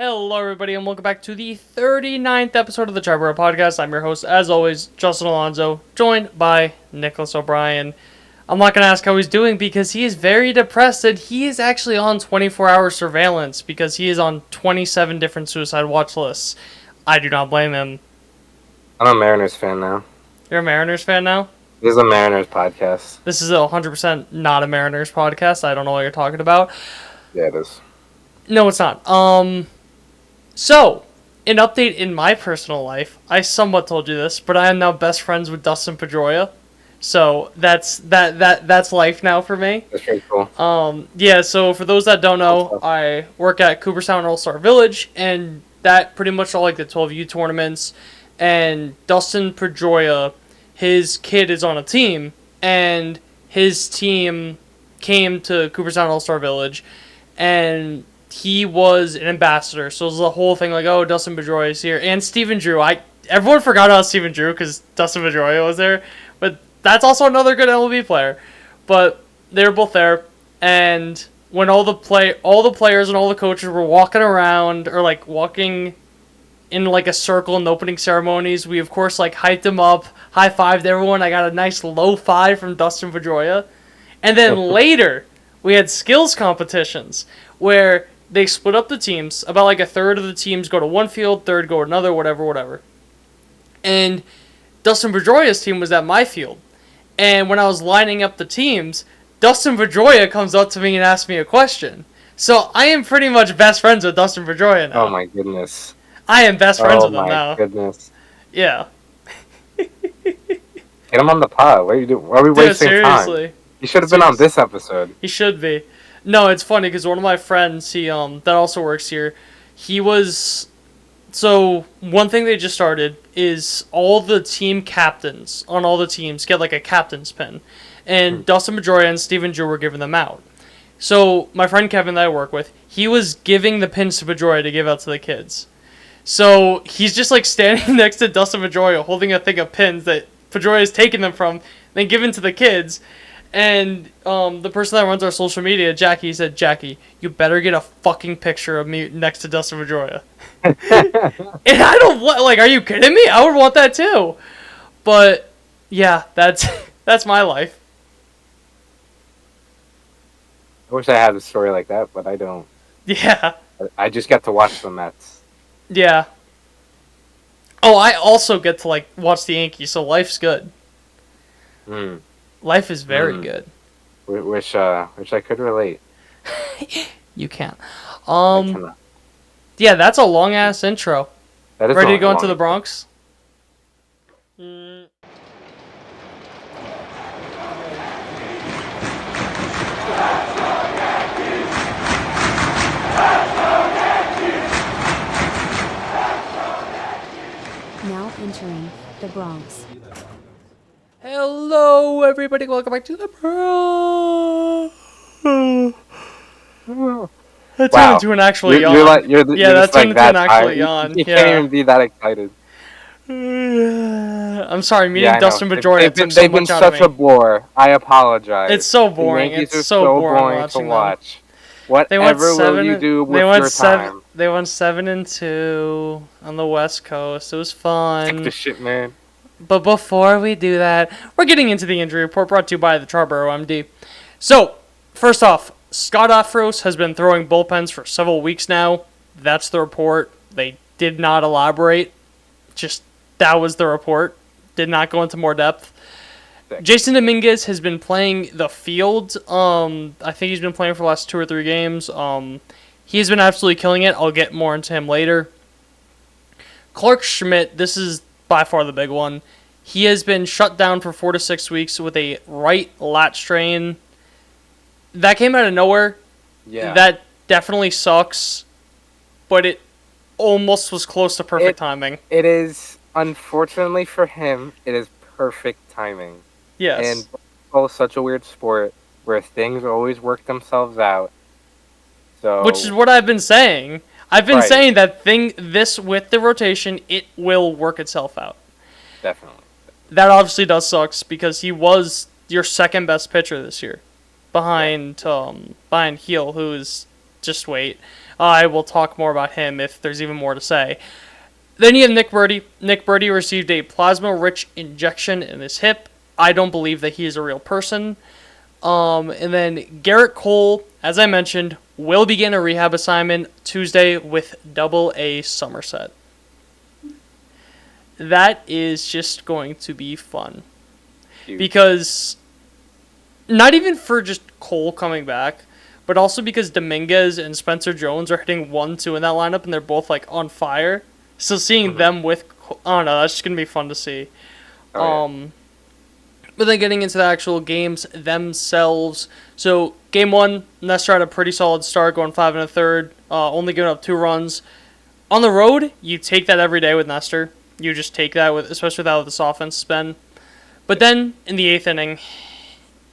Hello, everybody, and welcome back to the 39th episode of the Triboro Podcast. I'm your host, as always, Justin Alonso, joined by Nicholas O'Brien. I'm not going to ask how he's doing because he is very depressed and he is actually on 24-hour surveillance because he is on 27 different suicide watch lists. I do not blame him. I'm a Mariners fan now. You're a Mariners fan now? This is a Mariners podcast. This is 100% not a Mariners podcast. I don't know what you're talking about. Yeah, it is. No, it's not. So, an update in my personal life. I somewhat told you this, but I am now best friends with Dustin Pedroia. So that's life now for me. That's pretty cool. Yeah, so for those that don't know, I work at Cooperstown All-Star Village, and that pretty much all like the 12U tournaments. And Dustin Pedroia, his kid is on a team, and his team came to Cooperstown All-Star Village, and he was an ambassador. So it was the whole thing like, oh, Dustin Pedroia is here. And Stephen Drew. Everyone forgot about Stephen Drew because Dustin Pedroia was there. But that's also another good MLB player. But they were both there. And when all the players and all the coaches were walking around or like walking in like a circle in the opening ceremonies, we of course like hyped them up, high-fived everyone. I got a nice low five from Dustin Pedroia. And then later, we had skills competitions where they split up the teams. About like a third of the teams go to one field, third go to another, whatever. And Dustin Pedroia's team was at my field. And when I was lining up the teams, Dustin Pedroia comes up to me and asks me a question. So I am pretty much best friends with Dustin Pedroia now. Oh my goodness. I am best friends with him now. Oh my goodness. Yeah. Get him on the pod. What are you doing? Why are we wasting seriously. time? He should have been on this episode. He should be. No, it's funny because one of my friends, he that also works here, he was... So, one thing they just started is all the team captains on all the teams get like a captain's pin. And Dustin Pedroia and Stephen Drew were giving them out. So, my friend Kevin that I work with, he was giving the pins to Pedroia to give out to the kids. So, he's just like standing next to Dustin Pedroia holding a thing of pins that Pedroia is taking them from, then giving to the kids. And the person that runs our social media, Jackie, said, Jackie, you better get a fucking picture of me next to Dustin Pedroia. And I don't want, like, are you kidding me? I would want that too. But, yeah, that's my life. I wish I had a story like that, but I don't. Yeah. I just get to watch the Mets. Yeah. Oh, I also get to, like, watch the Yankees, so life's good. Life is very good. Wish I could relate. You can't. I cannot. Yeah, that's a long ass intro. That is Ready to go into the Bronx? Now entering the Bronx. Hello, everybody. Welcome back to the Bronx. That turned into an actual yawn. That turned into an actual yawn. You can't even be that excited. I'm sorry, meeting Dustin Pedroia took so much out of me. They've been such a bore. I apologize. It's so boring. It's so boring to watch. Whatever will you do with your time? They won 7-2 on the West Coast. It was fun. Take the shit, man. But before we do that, we're getting into the injury report brought to you by the Triboro MD. So, first off, Scott Afros has been throwing bullpens for several weeks now. That's the report. They did not elaborate. Just, that was the report. Did not go into more depth. Jason Dominguez has been playing the field. I think he's been playing for the last 2 or 3 games. He's been absolutely killing it. I'll get more into him later. Clark Schmidt, this is by far the big one. He has been shut down for 4 to 6 weeks with a right lat strain. That came out of nowhere. Yeah. That definitely sucks. But it almost was close to perfect timing. It is, unfortunately for him, it is perfect timing. Yes. And baseball is such a weird sport where things always work themselves out. So, which is what I've been saying. I've been saying that this with the rotation, it will work itself out. Definitely. That obviously does suck because he was your second best pitcher this year, behind Heel, who is just wait. I will talk more about him if there's even more to say. Then you have Nick Birdie. Nick Birdie received a plasma-rich injection in his hip. I don't believe that he is a real person. And then Garrett Cole, as I mentioned, will begin a rehab assignment Tuesday with AA Somerset. That is just going to be fun. Huge. Because, not even for just Cole coming back, but also because Dominguez and Spencer Jones are hitting 1-2 in that lineup, and they're both, like, on fire. So seeing them with, I don't know, that's just going to be fun to see. Yeah. But then getting into the actual games themselves. So game 1, Nestor had a pretty solid start, going 5 1/3, only giving up 2 runs. On the road, you take that every day with Nestor. You just take that, especially without this offense spin. But then, in the 8th inning,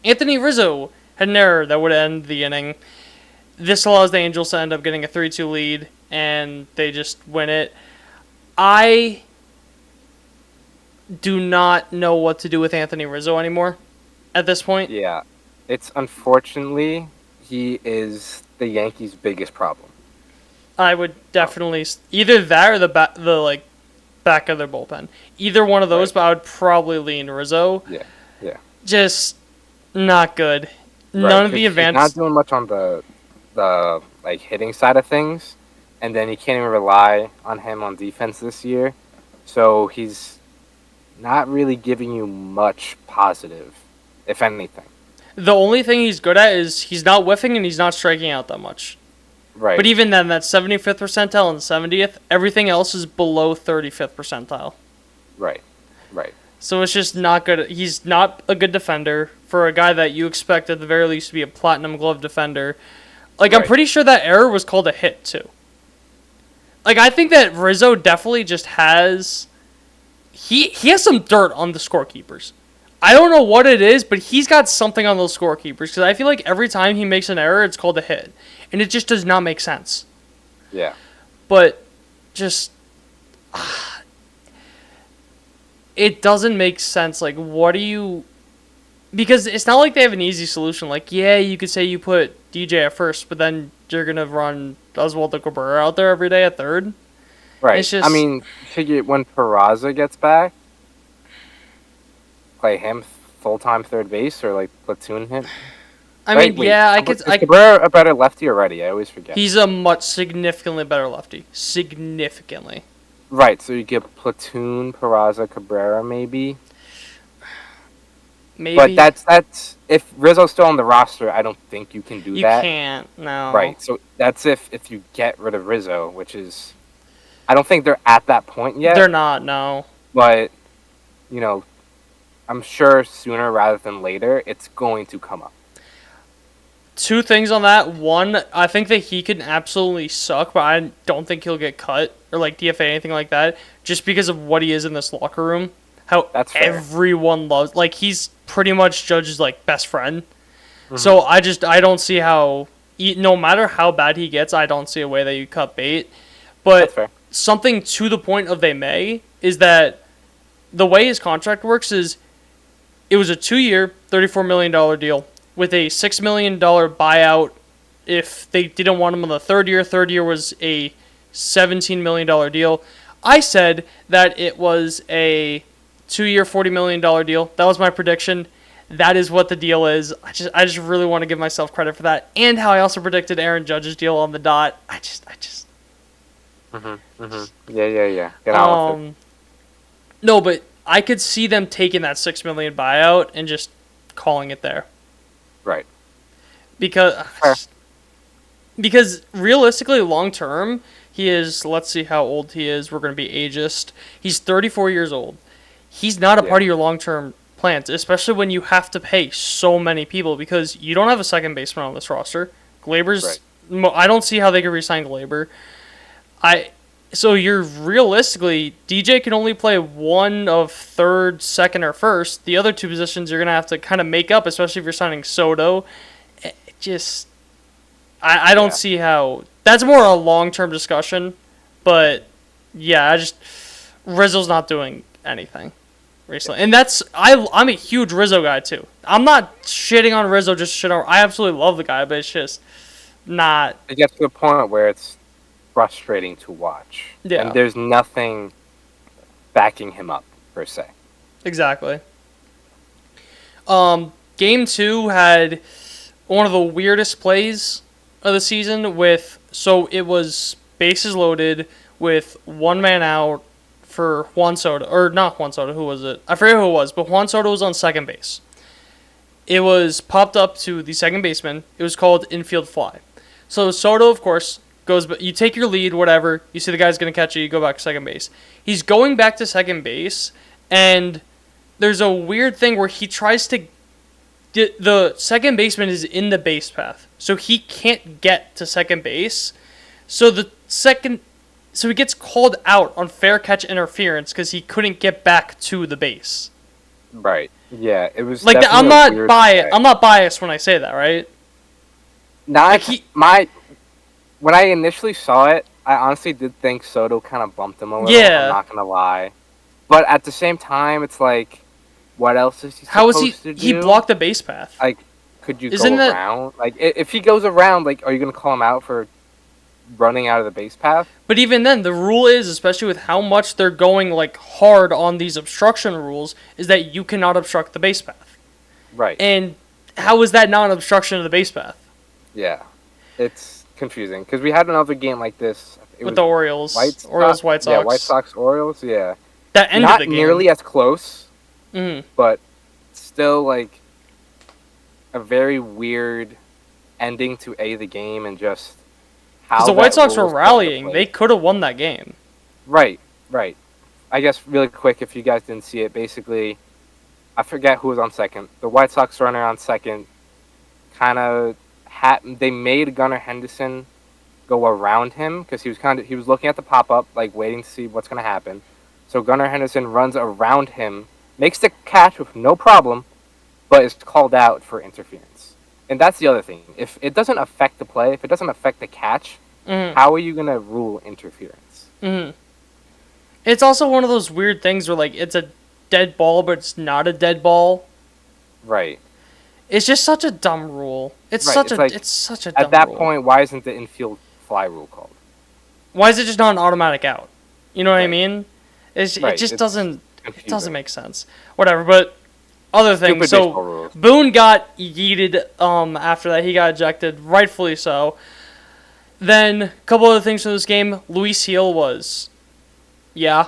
Anthony Rizzo had an error that would end the inning. This allows the Angels to end up getting a 3-2 lead, and they just win it. I do not know what to do with Anthony Rizzo anymore at this point. Yeah. It's unfortunately, he is the Yankees' biggest problem. I would definitely either that or the back of their bullpen. Either one of those, but I would probably lean Rizzo. Yeah. Just not good. None of the advances. He's not doing much on the like hitting side of things, and then you can't even rely on him on defense this year. So he's not really giving you much positive, if anything. The only thing he's good at is he's not whiffing and he's not striking out that much. Right. But even then, that 75th percentile and 70th, everything else is below 35th percentile. Right. So it's just not good. He's not a good defender for a guy that you expect at the very least to be a platinum glove defender. Like, I'm pretty sure that error was called a hit, too. Like, I think that Rizzo definitely just has... He has some dirt on the scorekeepers. I don't know what it is, but he's got something on those scorekeepers. Because I feel like every time he makes an error, it's called a hit. And it just does not make sense. Yeah. But just... it doesn't make sense. Like, what do you... Because it's not like they have an easy solution. Like, yeah, you could say you put DJ at first, but then you're going to run Oswaldo Cabrera out there every day at third. Right. It's just... I mean, figure when Peraza gets back, play him full-time third base or, like, platoon him. I mean, yeah, I could... Is Cabrera a better lefty already? I always forget. He's a significantly better lefty. Significantly. Right, so you get platoon, Peraza, Cabrera, maybe. But that's if Rizzo's still on the roster, I don't think you can do that. You can't, no. Right, so that's if you get rid of Rizzo, which is... I don't think they're at that point yet. They're not, no. But, you know, I'm sure sooner rather than later, it's going to come up. 2 things on that. One, I think that he can absolutely suck, but I don't think he'll get cut or like DFA, anything like that, just because of what he is in this locker room. How That's fair. Everyone loves, like, he's pretty much Judge's like best friend. Mm-hmm. So I don't see how, no matter how bad he gets, I don't see a way that you cut bait. But something to the point of they may is that the way his contract works is it was a 2-year, $34 million deal with a $6 million buyout if they didn't want him on the third year. Third year was a $17 million deal. I said that it was a 2-year, $40 million deal. That was my prediction. That is what the deal is. I just really want to give myself credit for that. And how I also predicted Aaron Judge's deal on the dot. I just. Yeah. Get on with it. No, but I could see them taking that $6 million buyout and just calling it there. Right. Because realistically, long term, he is. Let's see how old he is. We're going to be ageist. He's 34 years old. He's not a part of your long term plans, especially when you have to pay so many people because you don't have a second baseman on this roster. Glaber's. Right. I don't see how they could re-sign Glaber. So you're realistically, DJ can only play one of third, second, or first. The other 2 positions you're going to have to kind of make up, especially if you're signing Soto. I don't see how. That's more a long-term discussion. But, yeah, Rizzo's not doing anything recently. And I'm a huge Rizzo guy, too. I'm not shitting on Rizzo, just shitting on. I absolutely love the guy, but it's just not. It gets to a point where it's frustrating to watch. Yeah. And there's nothing backing him up, per se. Exactly. Game 2 had one of the weirdest plays of the season so it was bases loaded with one man out for Juan Soto, or not Juan Soto, who was it? I forget who it was, but Juan Soto was on second base. It was popped up to the second baseman. It was called infield fly. So Soto, of course, goes, but you take your lead, whatever. You see the guy's going to catch it, you go back to second base. He's going back to second base, and there's a weird thing where he tries to the second baseman is in the base path, so he can't get to second base. So he gets called out on fair catch interference because he couldn't get back to the base. Right. Yeah, it was like I'm not biased. I'm not biased when I say that, right? When I initially saw it, I honestly did think Soto kind of bumped him a little. Yeah. I'm not gonna lie, but at the same time, it's like, what else is he supposed to do? He blocked the base path. Like, could you go around? Like, if he goes around, like, are you gonna call him out for running out of the base path? But even then, the rule is, especially with how much they're going like hard on these obstruction rules, is that you cannot obstruct the base path. Right. And how is that not an obstruction of the base path? Yeah, it's confusing because we had another game like this with the Orioles, White Sox. Yeah, White Sox, Orioles. Yeah, that ended the game. Not nearly as close, but still like a very weird ending to the game and just how because the White Sox were rallying. They could have won that game. Right. I guess really quick, if you guys didn't see it, basically, I forget who was on second. The White Sox runner on second they made Gunnar Henderson go around him because he was looking at the pop-up, like waiting to see what's going to happen. So Gunnar Henderson runs around him, makes the catch with no problem, but is called out for interference. And that's the other thing. If it doesn't affect the play, if it doesn't affect the catch, how are you going to rule interference? It's also one of those weird things where like it's a dead ball, but it's not a dead ball. Right. It's just such a dumb rule. It's such a dumb rule. At that point, why isn't the infield fly rule called? Why is it just not an automatic out? You know what I mean? It just doesn't make sense. Whatever, but other things. So Boone got yeeted after that. He got ejected, rightfully so. Then a couple other things from this game. Luis Gil was 8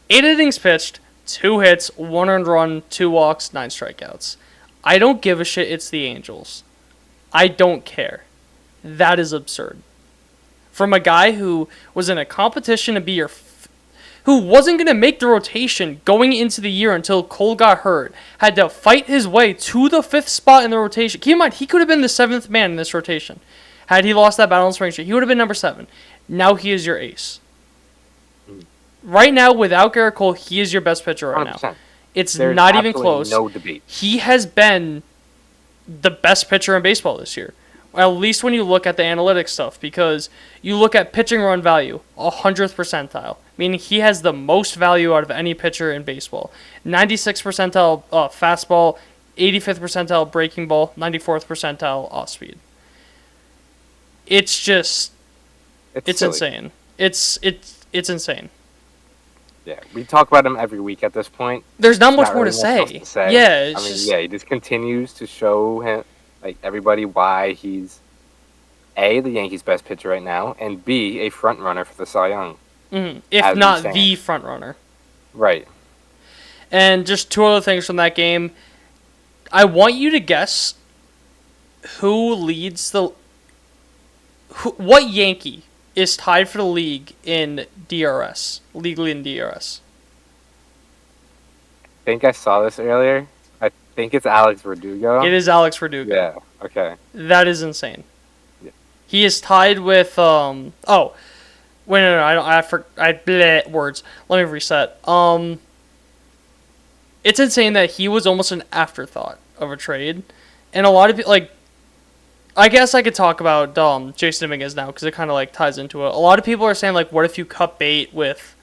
innings pitched, 2 hits, 1 earned run, 2 walks, 9 strikeouts. I don't give a shit. It's the Angels. I don't care. That is absurd. From a guy who was in a competition to be who wasn't going to make the rotation going into the year until Cole got hurt, had to fight his way to the 5th spot in the rotation. Keep in mind, he could have been the 7th man in this rotation. Had he lost that battle in spring training, he would have been number 7. Now he is your ace. Right now, without Garrett Cole, he is your best pitcher right 100%. now. It's There's not even close. No debate. He has been the best pitcher in baseball this year. At least when you look at the analytics stuff, because you look at pitching run value, 100th percentile, meaning he has the most value out of any pitcher in baseball. 96th percentile fastball, 85th percentile breaking ball, 94th percentile off speed. It's just, it's insane. It's insane. Yeah, we talk about him every week at this point. There's not much more to say. Yeah, he just continues to show him, like, everybody why he's A, the Yankees' best pitcher right now, and B, a front runner for the Cy Young. If not the front runner. Right. And just 2 other things from that game. I want you to guess who leads what Yankee is tied for the league in DRS, legally in DRS. I think I saw this earlier. I think it's Alex Verdugo. It is Alex Verdugo. Yeah, okay. That is insane. Yeah. He is tied with, words. Let me reset. It's insane that he was almost an afterthought of a trade. And a lot of people, like, I guess I could talk about Jason Dominguez now because it kind of like ties into it. A lot of people are saying like, what if you cut bait with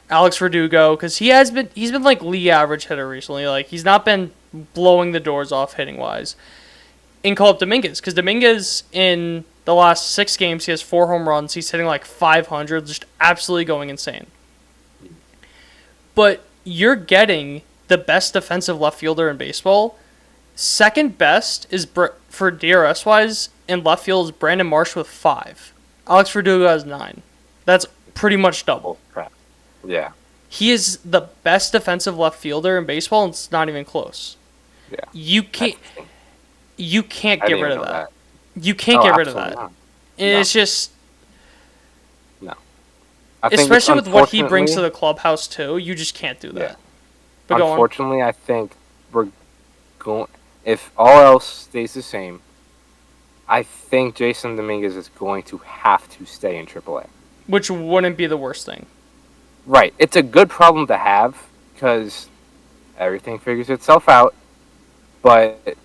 Alex Verdugo? Because he's been like league average hitter recently. Like he's not been blowing the doors off hitting wise. and call up Dominguez, because Dominguez in the last 6 games, he has 4 home runs. He's hitting like 500, just absolutely going insane. But you're getting the best defensive left fielder in baseball. Second best is for DRS wise in left field is Brandon Marsh with 5. Alex Verdugo has 9. That's pretty much double. Crap. Yeah. He is the best defensive left fielder in baseball, and it's not even close. Yeah. You can't get rid of that. You can't Oh, get rid of that. absolutely not. It's just, No. I think especially with what he brings to unfortunately- the clubhouse too, you just can't do that. Yeah. But go on. Unfortunately, I think we're going. If all else stays the same, I think Jason Dominguez is going to have to stay in AAA. Which wouldn't be the worst thing. Right. It's a good problem to have because everything figures itself out, but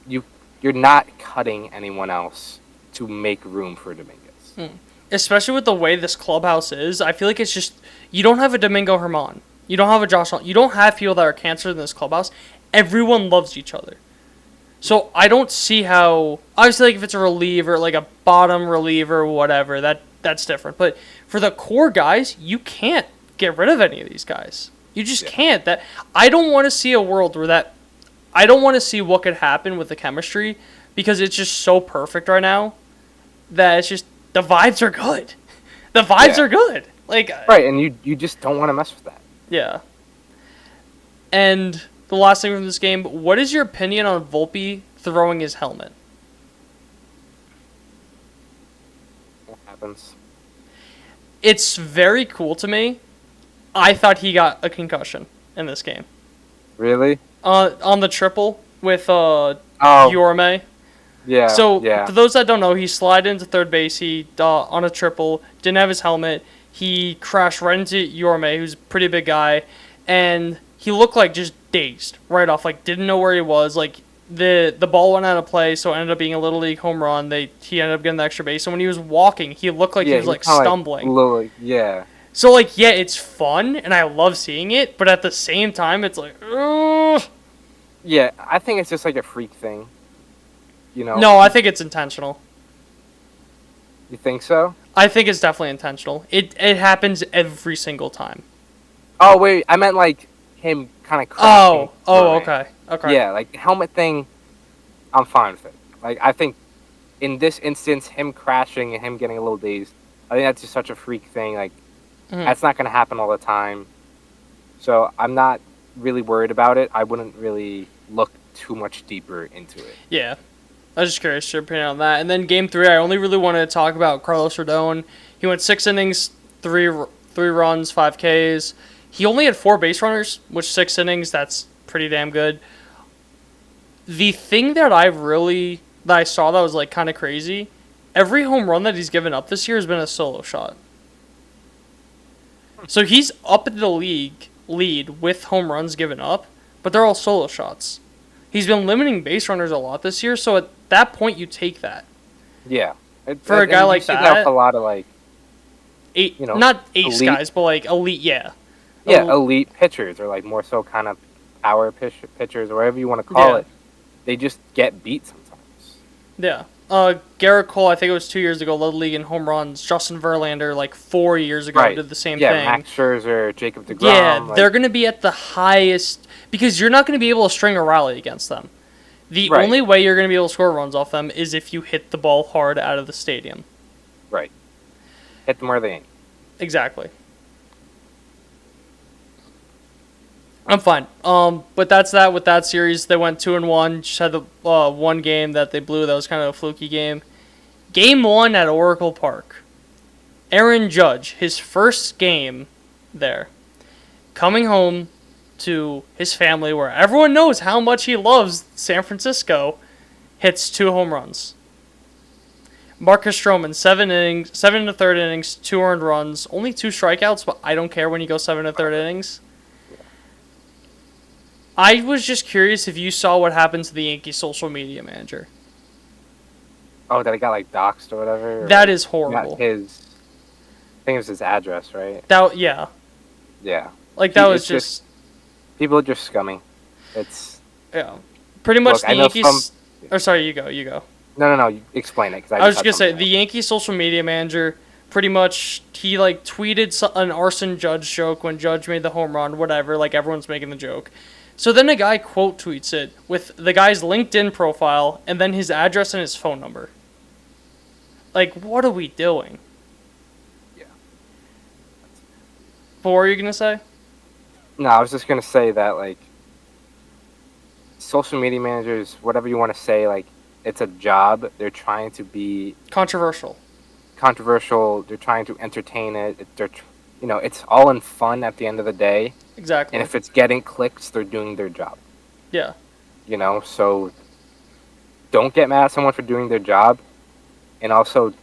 you're not cutting anyone else to make room for Dominguez. Especially with the way this clubhouse is, I feel like it's just, you don't have a Domingo Herman. You don't have a Josh Allen. You don't have people that are cancer in this clubhouse. Everyone loves each other. So I don't see how, obviously like if it's a reliever, like a bottom reliever, whatever, that's different. But for the core guys, you can't get rid of any of these guys. You just can't. I don't want to see a world where I don't want to see what could happen with the chemistry, because it's just so perfect right now that it's just, the vibes are good. The vibes are good. Like, right, and you just don't want to mess with that. yeah. And the last thing from this game, what is your opinion on Volpe throwing his helmet? What happens? It's very cool to me. I thought he got a concussion in this game. Really? On the triple with Yorme. Yeah. So, yeah. for those that don't know, he slid into third base. He, on a triple, didn't have his helmet. He crashed right into Yorme, who's a pretty big guy. And he looked like just dazed right off. Like, didn't know where he was. Like, the ball went out of play, so it ended up being a Little League home run. He ended up getting the extra base. And when he was walking, he looked like he was, like, stumbling. Yeah. So, like, yeah, it's fun, and I love seeing it. But at the same time, it's like, ugh. Yeah, I think it's just like a freak thing. You know? No, I think it's intentional. You think so? I think it's definitely intentional. It happens every single time. Oh, wait, I meant like him kind of crashing. Oh, okay. Yeah, like helmet thing, I'm fine with it. Like, I think in this instance, him crashing and him getting a little dazed, I think that's just such a freak thing. Like, that's not going to happen all the time. So I'm not really worried about it. I wouldn't really look too much deeper into it. Yeah. I was just curious your opinion on that. And then game 3, I only really wanted to talk about Carlos Rodon. He went 6 innings, 3 runs, 5 Ks. He only had 4 base runners, which 6 innings, that's pretty damn good. The thing that I saw that was like kind of crazy, every home run that he's given up this year has been a solo shot. So he's up in the league lead with home runs given up, but they're all solo shots. He's been limiting base runners a lot this year, so at that point you take that. Yeah. For a guy like that, a lot of like not ace elite guys, but like elite, yeah. Yeah, elite pitchers, or like more so kind of power pitchers, or whatever you want to call it. They just get beat sometimes. Yeah. Garrett Cole, I think it was 2 years ago, led the league in home runs. Justin Verlander, like 4 years ago, did the same thing. Yeah, Max Scherzer, Jacob deGrom. Yeah, they're going to be at the highest, because you're not going to be able to string a rally against them. The only way you're going to be able to score runs off them is if you hit the ball hard out of the stadium. Right. Hit them where they ain't. Exactly. I'm fine. But that's that with that series. They went 2-1. Just had the one game that they blew. That was kind of a fluky game. Game 1 at Oracle Park. Aaron Judge, his first game there, coming home to his family, where everyone knows how much he loves San Francisco, hits 2 home runs. Marcus Stroman, 7 in the third innings, 2 earned runs, only 2 strikeouts, but I don't care when you go 7 in the third innings. I was just curious if you saw what happened to the Yankees social media manager. Oh, that he got like doxxed or whatever? That is horrible. I think it was his address, right? Yeah. Yeah. Like, that was just... People are just scummy. It's... Yeah. Pretty much the Yankees... Or sorry, you go. No. You explain it. Cause I was just gonna say the Yankees social media manager pretty much he like tweeted an Arson Judge joke when Judge made the home run, whatever. Like everyone's making the joke. So then a guy quote tweets it with the guy's LinkedIn profile and then his address and his phone number. Like, what are we doing? Yeah. But what were you gonna say? No, I was just gonna say that like social media managers, whatever you want to say, like it's a job. They're trying to be Controversial. They're trying to entertain it. It's all in fun at the end of the day. Exactly. And if it's getting clicks, they're doing their job. Yeah. So don't get mad at someone for doing their job, and also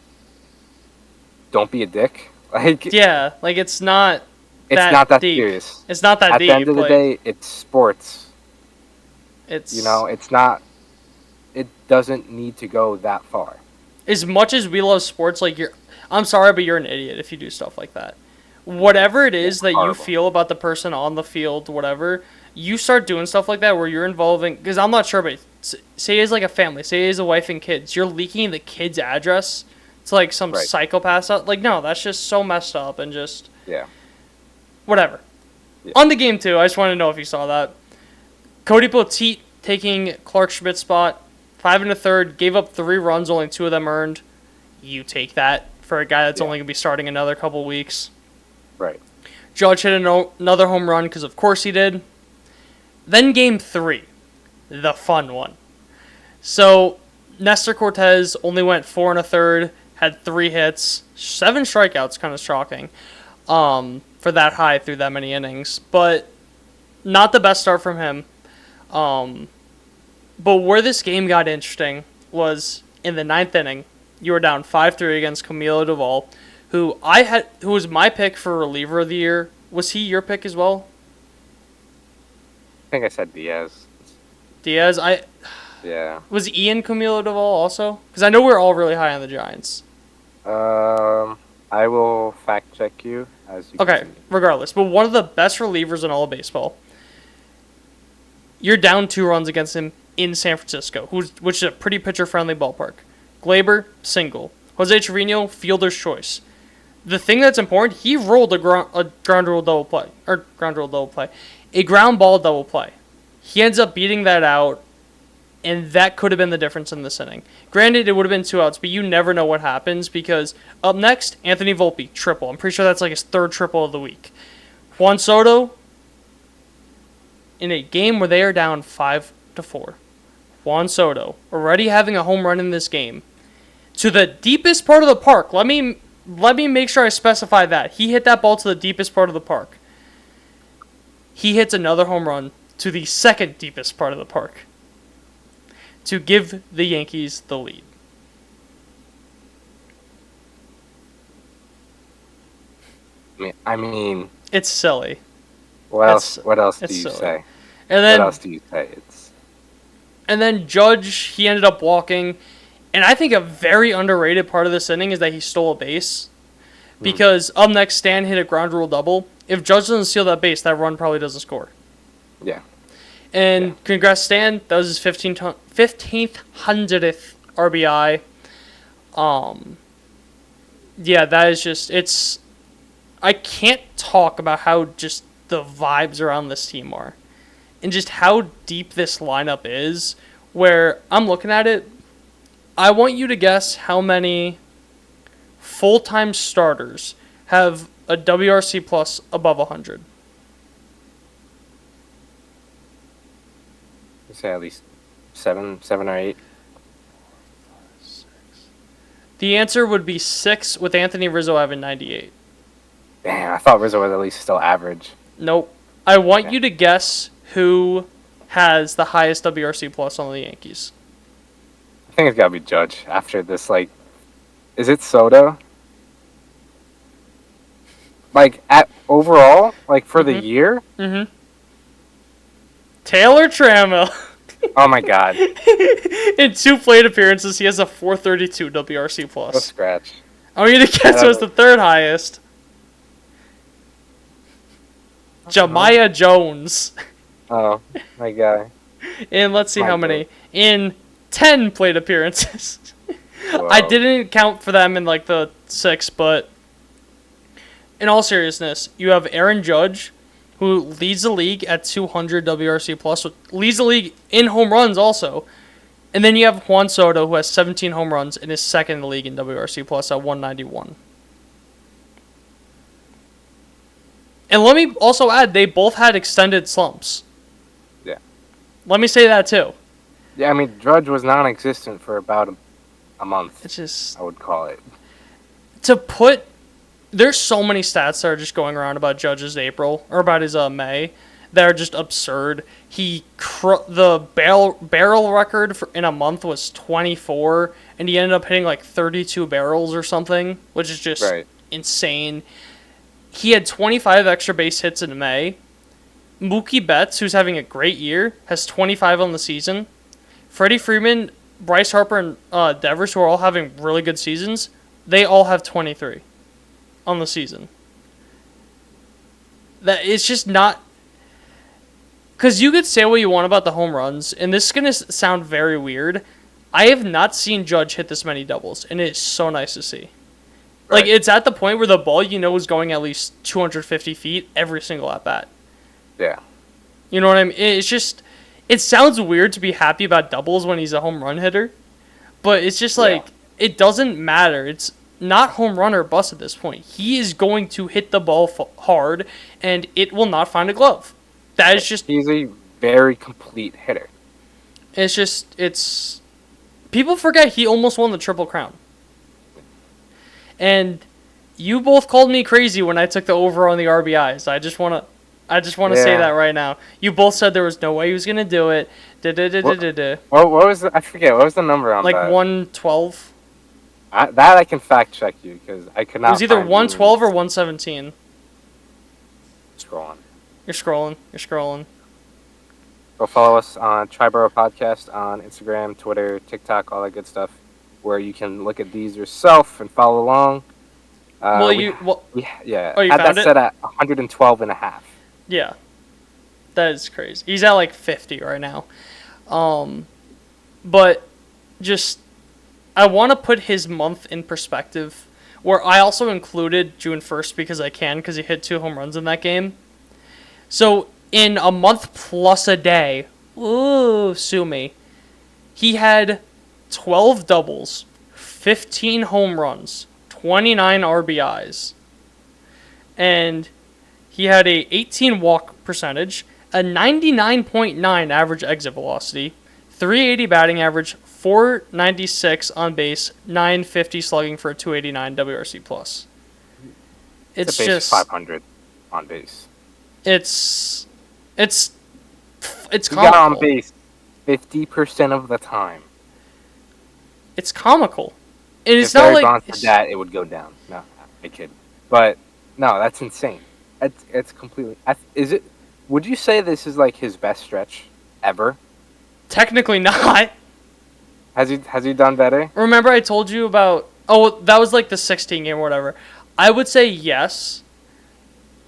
don't be a dick. Like Yeah, like it's not. It's not that deep. serious. It's not that deep. At the end of the day, it's sports. It's it's not. It doesn't need to go that far. As much as we love sports, like I'm sorry, but you're an idiot if you do stuff like that. Whatever it is that you feel about the person on the field, whatever, you start doing stuff like that where you're involving. Because I'm not sure, but say he has like a family, say he has a wife and kids. You're leaking the kid's address to like some psychopath. Like no, that's just so messed up and just whatever. Yeah. On the game too, I just want to know if you saw that. Cody Poteet taking Clark Schmidt's spot, 5 1/3, gave up 3 runs, only 2 of them earned. You take that for a guy that's only going to be starting another couple weeks. Right. Judge hit another home run because of course he did. Then game 3, the fun one. So Nestor Cortez only went 4 1/3, had 3 hits, 7 strikeouts, kind of shocking for that high through that many innings. But not the best start from him. But where this game got interesting was in the 9th inning. You were down 5-3 against Camilo Doval, who was my pick for reliever of the year. Was he your pick as well? I think I said Diaz. Yeah. Was Ian Camilo Doval also? Because I know we're all really high on the Giants. I will fact check you as you. Okay, regardless, but one of the best relievers in all of baseball. You're down 2 runs against him in San Francisco, which is a pretty pitcher-friendly ballpark. Glaber, single. Jose Trevino, fielder's choice. The thing that's important, he rolled a ground rule double play. A ground ball double play. He ends up beating that out, and that could have been the difference in this inning. Granted, it would have been 2 outs, but you never know what happens because up next, Anthony Volpe, triple. I'm pretty sure that's like his 3rd triple of the week. Juan Soto, in a game where they are down 5-4. Juan Soto, already having a home run in this game, to the deepest part of the park. Let me make sure I specify that. He hit that ball to the deepest part of the park. He hits another home run to the 2nd deepest part of the park to give the Yankees the lead. I mean, it's silly. What else do you say? And then, what else do you say? And then Judge, he ended up walking. And I think a very underrated part of this inning is that he stole a base. Because up next, Stan hit a ground rule double. If Judge doesn't steal that base, that run probably doesn't score. Yeah. And congrats, Stan. That was his 1500th RBI. Yeah, that is just, I can't talk about how just the vibes around this team are. And just how deep this lineup is, where I'm looking at it, I want you to guess how many full-time starters have a WRC plus above 100. I'd say at least 7 or 8. The answer would be 6, with Anthony Rizzo having 98. Damn, I thought Rizzo was at least still average. Nope. I want you to guess who has the highest WRC plus on the Yankees. I think it's got to be Judge after this, is it Soto? Overall, for the year? Mm-hmm. Taylor Trammell. Oh my god. In 2 plate appearances, he has a 432 WRC plus. What scratch? I want you to guess who's the 3rd highest. Jemiah Jones. Oh, my guy. And let's see how many. In 10 plate appearances. I didn't count for them in like the 6, but in all seriousness, you have Aaron Judge, who leads the league at 200 WRC plus, leads the league in home runs also. And then you have Juan Soto, who has 17 home runs and is second in the league in WRC plus at 191. And let me also add, they both had extended slumps. Yeah. Let me say that too. Yeah, I mean, Judge was non-existent for about a month. It's just, I would call it. There's so many stats that are just going around about Judge's April, or about his May, that are just absurd. The barrel record in a month was 24, and he ended up hitting like 32 barrels or something, which is just insane. He had 25 extra base hits in May. Mookie Betts, who's having a great year, has 25 on the season. Freddie Freeman, Bryce Harper, and Devers, who are all having really good seasons, they all have 23 on the season. That it's just not, because you could say what you want about the home runs, and this is going to sound very weird. I have not seen Judge hit this many doubles, and it's so nice to see. Like, it's at the point where the ball, is going at least 250 feet every single at-bat. Yeah. You know what I mean? It's just, it sounds weird to be happy about doubles when he's a home run hitter, but it's just like, it doesn't matter. It's not home run or bust at this point. He is going to hit the ball hard, and it will not find a glove. That is just... He's a very complete hitter. It's just, people forget he almost won the Triple Crown. And you both called me crazy when I took the over on the RBIs. I just want to say that right now. You both said there was no way he was going to do it. What was I forget. What was the number on like that? 112? That I can fact check you, because I could not. It was either 112 or 117. Scrolling. You're scrolling. Go follow us on Triboro Podcast on Instagram, Twitter, TikTok, all that good stuff, where you can look at these yourself and follow along. Oh, you had that set at 112 and a half. Yeah. That is crazy. He's at like 50 right now. But just, I want to put his month in perspective, where I also included June 1st because he hit 2 home runs in that game. So in a month plus a day, sue me, he had 12 doubles, 15 home runs, 29 RBIs, and he had a 18 walk percentage, a 99.9 average exit velocity, 380 batting average, 496 on base, 950 slugging for a 289 WRC plus. It's a base just 500 on base. It's He comical. got on base 50% of the time. It's comical. And it's if not Barry like Bonds did that, it would go down. No, I kid. But no, that's insane. It's completely. Is it? Would you say this is like his best stretch ever? technically not. Has he done better? Remember I told you about... Oh, that was like the 16 game or whatever. I would say yes.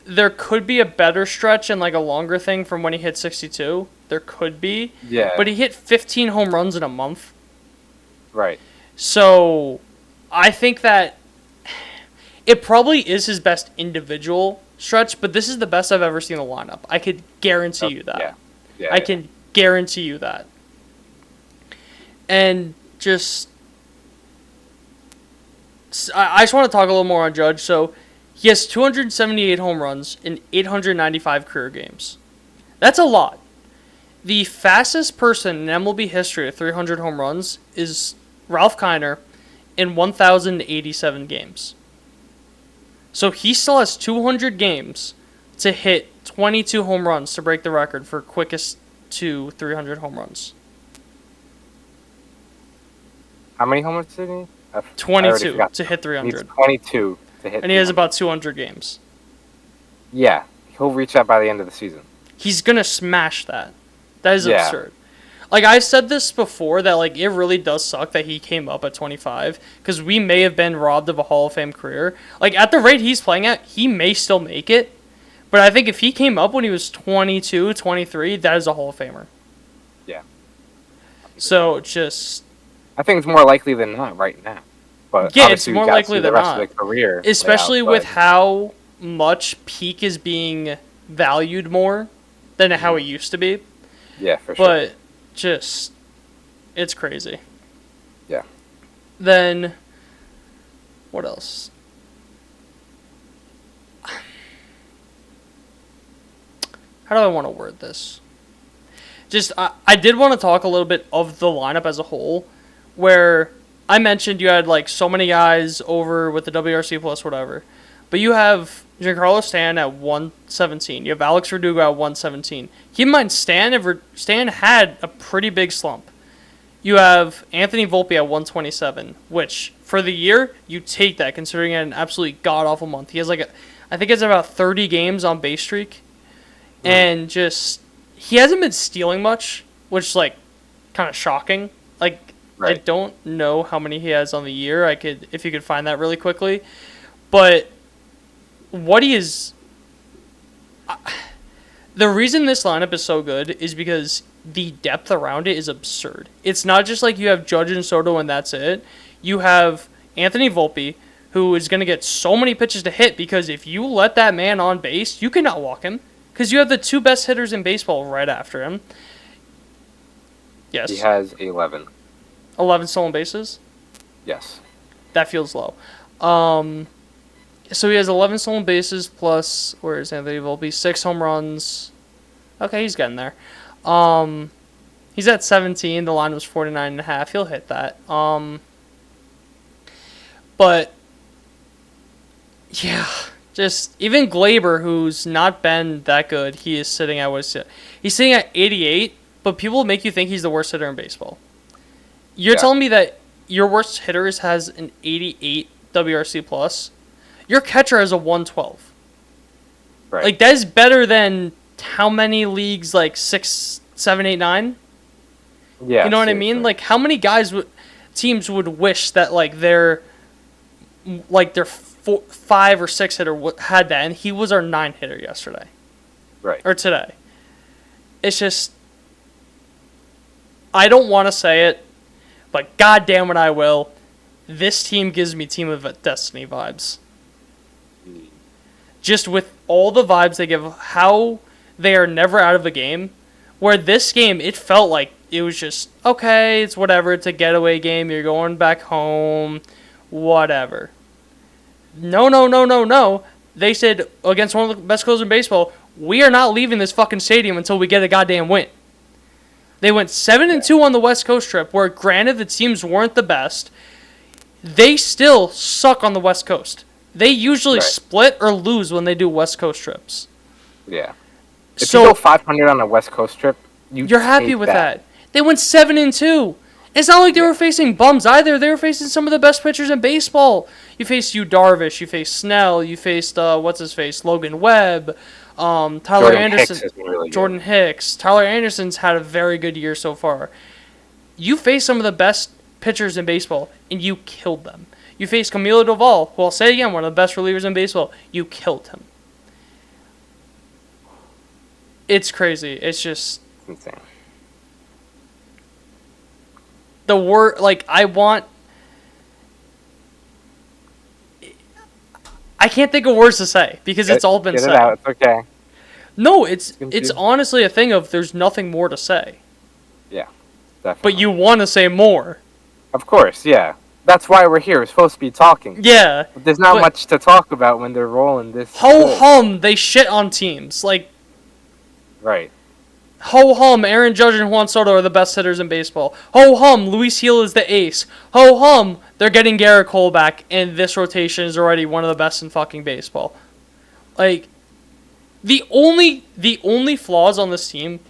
There could be a better stretch and like a longer thing from when he hit 62. There could be. Yeah. But he hit 15 home runs in a month. Right. So I think that it probably is his best individual stretch, but this is the best I've ever seen the lineup. I could guarantee you that. Yeah. I can guarantee you that. And just... I just want to talk a little more on Judge. So he has 278 home runs in 895 career games. That's a lot. The fastest person in MLB history at 300 home runs is Ralph Kiner in 1,087 games. So he still has 200 games to hit 22 home runs to break the record for quickest to 300 home runs. How many home runs did he? 22 to hit 300. He's 22 to hit. And he has about 200 games. Yeah, he'll reach that by the end of the season. He's gonna smash that. That is absurd. Like, I've said this before, that like it really does suck that he came up at 25, because we may have been robbed of a Hall of Fame career. Like, at the rate he's playing at, he may still make it, but I think if he came up when he was 22, 23, that is a Hall of Famer. Yeah. So just I think it's more likely than not right now. But yeah, it's obviously more we got to likely see the than rest not. of the career, Especially with how much peak is being valued more than how it used to be. Yeah, for sure. But just, it's crazy. Yeah. Then, what else? How do I want to word this? Just, I did want to talk a little bit of the lineup as a whole, where I mentioned you had like so many guys over with the WRC plus whatever, but you have Giancarlo Stan at 117. You have Alex Verdugo at 117. Keep in mind, Stan had a pretty big slump. You have Anthony Volpe at 127, which for the year you take that considering an absolutely god awful month. He has I think it's about 30 games on base streak, and just he hasn't been stealing much, which is like kind of shocking. Like I don't know how many he has on the year. If you could find that really quickly, but what he is. The reason this lineup is so good is because the depth around it is absurd. It's not just like you have Judge and Soto and that's it. You have Anthony Volpe, who is going to get so many pitches to hit because if you let that man on base, you cannot walk him because you have the two best hitters in baseball right after him. Yes. He has 11. 11 stolen bases? Yes. That feels low. So he has 11 stolen bases plus, where is Anthony Volpe? 6 home runs. Okay, he's getting there. He's at 17. The line was 49.5. He'll hit that. But yeah, just even Glaber, who's not been that good, he is sitting at he's sitting at 88. But people make you think he's the worst hitter in baseball. You're telling me that your worst hitter has an 88 WRC plus? Your catcher has a 112. Right. Like, that is better than how many leagues, like 6, 7, 8, 9? Yeah. You know what I mean? Like, how many teams would wish that, like, their 5 or 6 hitter had that, and he was our 9 hitter yesterday. Right. Or today. It's just, I don't want to say it, but goddamn it I will. This team gives me Team of Destiny vibes. Just with all the vibes they give, how they are never out of a game. Where this game, it felt like it was just, okay, it's whatever, it's a getaway game, you're going back home, whatever. No. They said, against one of the best closers in baseball, we are not leaving this fucking stadium until we get a goddamn win. They went 7-2 on the West Coast trip, where granted the teams weren't the best. They still suck on the West Coast. They usually split or lose when they do West Coast trips. Yeah. If you go 500 on a West Coast trip, you're happy with that. They went 7-2. It's not like they were facing bums either. They were facing some of the best pitchers in baseball. You faced Yu Darvish. You faced Snell. You faced Logan Webb. Tyler Anderson. Jordan Hicks. Tyler Anderson's had a very good year so far. You faced some of the best pitchers in baseball, and you killed them. You faced Camilo Doval, who I'll say again, one of the best relievers in baseball. You killed him. It's crazy. It's just insane. The word, like, I can't think of words to say because it's all been said. Get it out. It's okay. No, it's honestly a thing of there's nothing more to say. Yeah, definitely. But you want to say more. Of course, yeah. That's why we're here. We're supposed to be talking. Yeah. But there's not much to talk about when they're rolling this. Ho-hum, they shit on teams. Like. Right. Ho-hum, Aaron Judge and Juan Soto are the best hitters in baseball. Ho-hum, Luis Gil is the ace. Ho-hum, they're getting Garrett Cole back, and this rotation is already one of the best in fucking baseball. Like, the only flaws on this team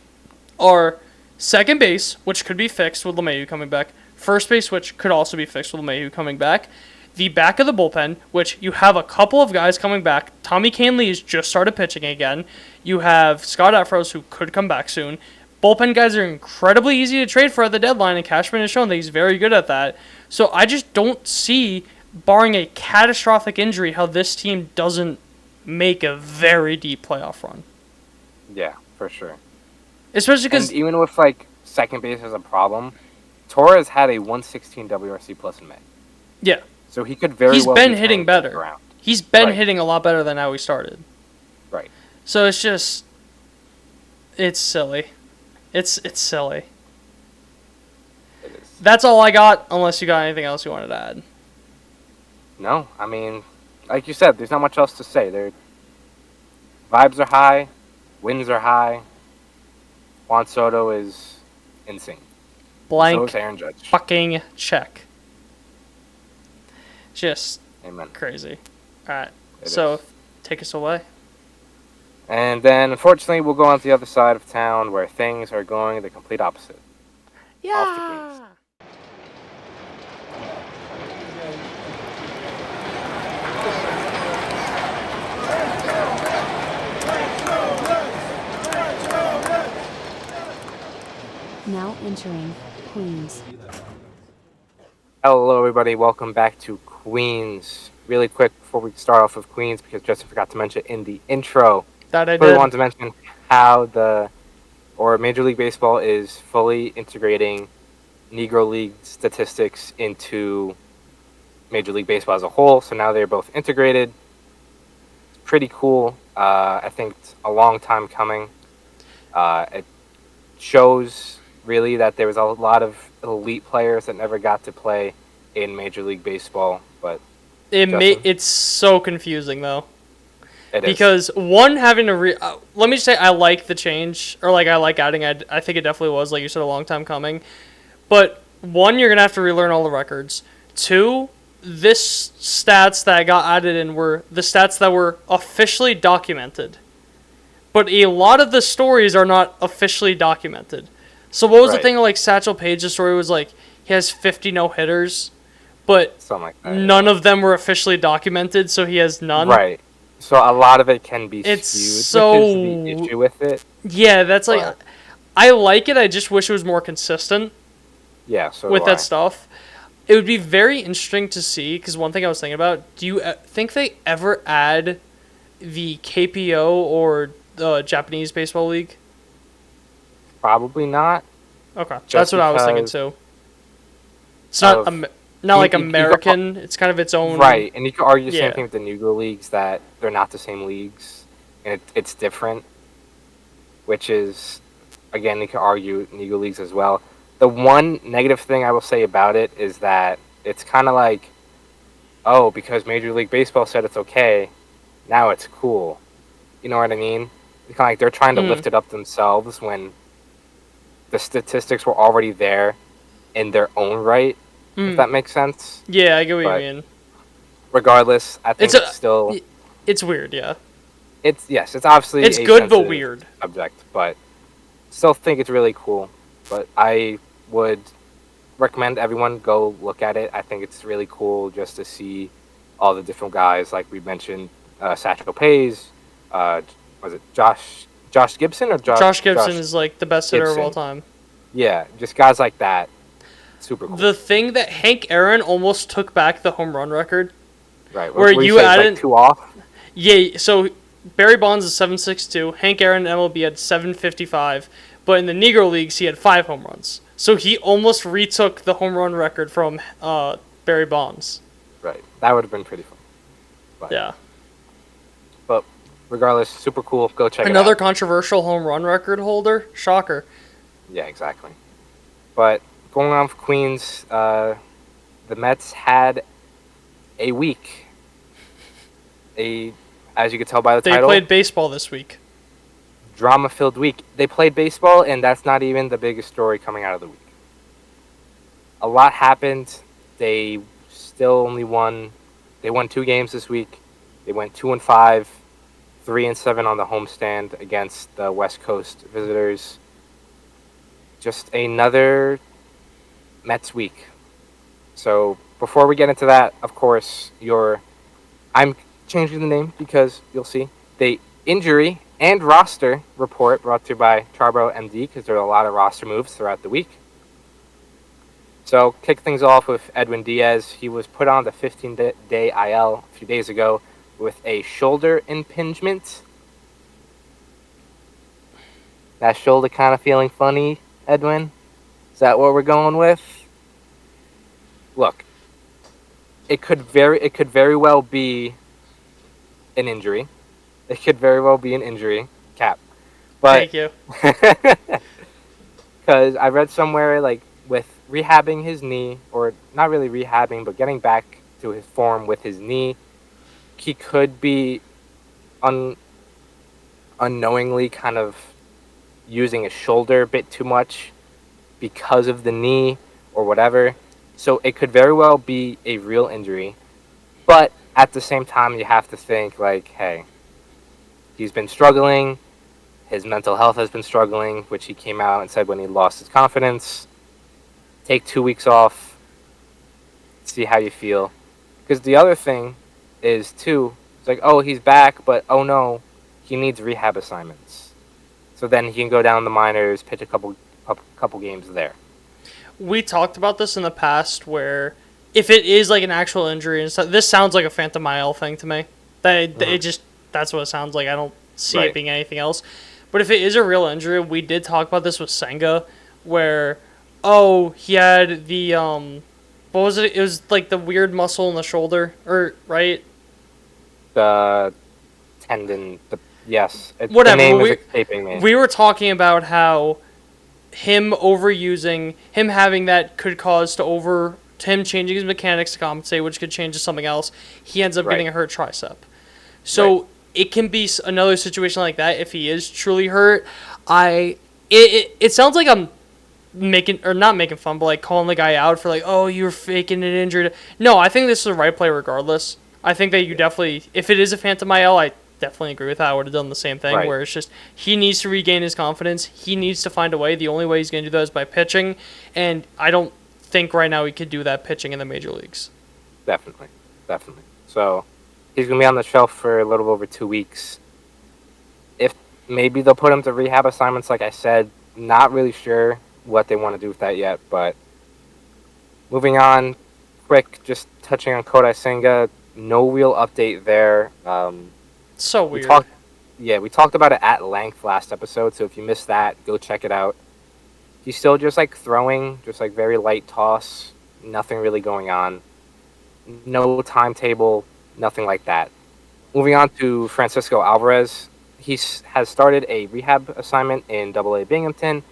are second base, which could be fixed with LeMahieu coming back. First base, which could also be fixed with LeMahieu coming back. The back of the bullpen, which you have a couple of guys coming back. Tommy Kahnle has just started pitching again. You have Scott Efros, who could come back soon. Bullpen guys are incredibly easy to trade for at the deadline, and Cashman has shown that he's very good at that. So I just don't see, barring a catastrophic injury, how this team doesn't make a very deep playoff run. Yeah, for sure. Especially because... even with, like, second base as a problem, Torres had a 116 WRC plus in May. Yeah. So he could very He's well been be hitting better. Around. He's been Right. hitting a lot better than how he started. Right. So it's just, it's silly. It's silly. It is. That's all I got, unless you got anything else you wanted to add. No, I mean, like you said, there's not much else to say. Vibes are high, wins are high. Juan Soto is insane. Blank So is Aaron Judge. fucking check. Just Amen. crazy. Alright, It so is. take us away. And then, unfortunately, we'll go on to the other side of town where things are going the complete opposite. Off to Queens. Now entering Queens. Hello, everybody. Welcome back to Queens. Really quick before we start off with Queens, because Justin forgot to mention in the intro. That I Really did. wanted to mention how Major League Baseball is fully integrating Negro League statistics into Major League Baseball as a whole. So now they're both integrated. It's pretty cool. I think it's a long time coming. It shows really that there was a lot of elite players that never got to play in Major League Baseball, but It's so confusing though. it is. Because one, having to let me just say I like the change, or like I like adding. I think it definitely was, like you said, a long time coming. But one, you're gonna have to relearn all the records. Two, this stats that got added in were the stats that were officially documented. But a lot of the stories are not officially documented. So what was the Right. thing like Satchel Paige's story was like he has 50 no-hitters, but Something like that. none of them were officially documented, so he has none. Right. So a lot of it can be It's skewed, so- which is the issue with it. Yeah, that's like But- I like it. I just wish it was more consistent Yeah, so with do I. that stuff. It would be very interesting to see, because one thing I was thinking about, do you think they ever add the KPO or the Japanese Baseball League? Probably not. Okay, Just that's what I was thinking because too. It's not of- not like you could- American. It's kind of its own. Right, and you could argue the Yeah. same thing with the Negro Leagues, that they're not the same leagues, and it's different, which is, again, you could argue Negro Leagues as well. The one negative thing I will say about it is that it's kind of like, oh, because Major League Baseball said it's okay, now it's cool. You know what I mean? It's kind of like they're trying to lift it up themselves when the statistics were already there in their own right, if that makes sense. Yeah, I get what But you mean. Regardless, I think it's still... It's weird, yeah. It's obviously It's a good but sensitive weird. subject, but still think it's really cool. But I would recommend everyone go look at it. I think it's really cool just to see all the different guys, like we mentioned, Satchel Paige, was it Josh Gibson or Josh Gibson is like the best hitter of all Gibson. time. Yeah, just guys like that. Super cool. The thing that Hank Aaron almost took back the home run record. Right, where what you say, it's added- like 2 off. Yeah, so Barry Bonds is 762. Hank Aaron in MLB had 755. But in the Negro Leagues, he had 5 home runs. So he almost retook the home run record from Barry Bonds. Right, that would have been pretty fun. But, Yeah. But regardless, super cool. Go check it out. Another controversial home run record holder? Shocker. Yeah, exactly. But going on with Queens, the Mets had a week. As you can tell by the They title, played baseball this week. drama-filled week. They played baseball, and that's not even the biggest story coming out of the week. A lot happened. They still only won. They won 2 games this week. They went 2-5, 3-7 on the homestand against the West Coast visitors. Just another Mets week. So before we get into that, of course, I'm changing the name because you'll see the injury and roster report brought to you by Triboro MD, because there are a lot of roster moves throughout the week. So kick things off with Edwin Diaz. He was put on the 15-day IL a few days ago with a shoulder impingement. That shoulder kind of feeling funny, Edwin? Is that what we're going with? look, it could very well be an injury. It could very well be an injury, Cap. But Thank you. because I read somewhere like with rehabbing his knee, or not really rehabbing, but getting back to his form with his knee, he could be unknowingly kind of using his shoulder a bit too much because of the knee or whatever. So it could very well be a real injury. But at the same time, you have to think like, hey, he's been struggling. His mental health has been struggling, which he came out and said when he lost his confidence. Take 2 weeks off. See how you feel. Because the other thing is, too, it's like, oh, he's back, but oh no, he needs rehab assignments. So then he can go down the minors, pitch a couple games there. We talked about this in the past where if it is like an actual injury and stuff, this sounds like a phantom IL thing to me. That's what it sounds like. I don't see it being anything else. But if it is a real injury, we did talk about this with Senga, where he had the what was it? It was like the weird muscle in the shoulder, or right? The tendon. Yes. Whatever. The name is escaping me. We were talking about how him overusing, him having that could cause to him changing his mechanics to compensate, which could change to something else. He ends up getting a hurt tricep. So it can be another situation like that if he is truly hurt. It sounds like I'm not making fun, but like calling the guy out for like, oh, you're faking it injured. No, I think this is the right play regardless. I think that you definitely, if it is a phantom IL, I definitely agree with that. I would have done the same thing, where it's just he needs to regain his confidence. He needs to find a way. The only way he's going to do that is by pitching, and I don't think right now he could do that pitching in the major leagues. Definitely. So he's going to be on the shelf for a little over 2 weeks. If maybe they'll put him to rehab assignments, like I said, not really sure what they want to do with that yet. But moving on, quick, just touching on Kodai Senga, no real update there. So weird. We talked about it at length last episode, so if you missed that, go check it out. He's still just like throwing, just like very light toss, nothing really going on. No timetable, nothing like that. Moving on to Francisco Alvarez. He has started a rehab assignment in AA Binghamton.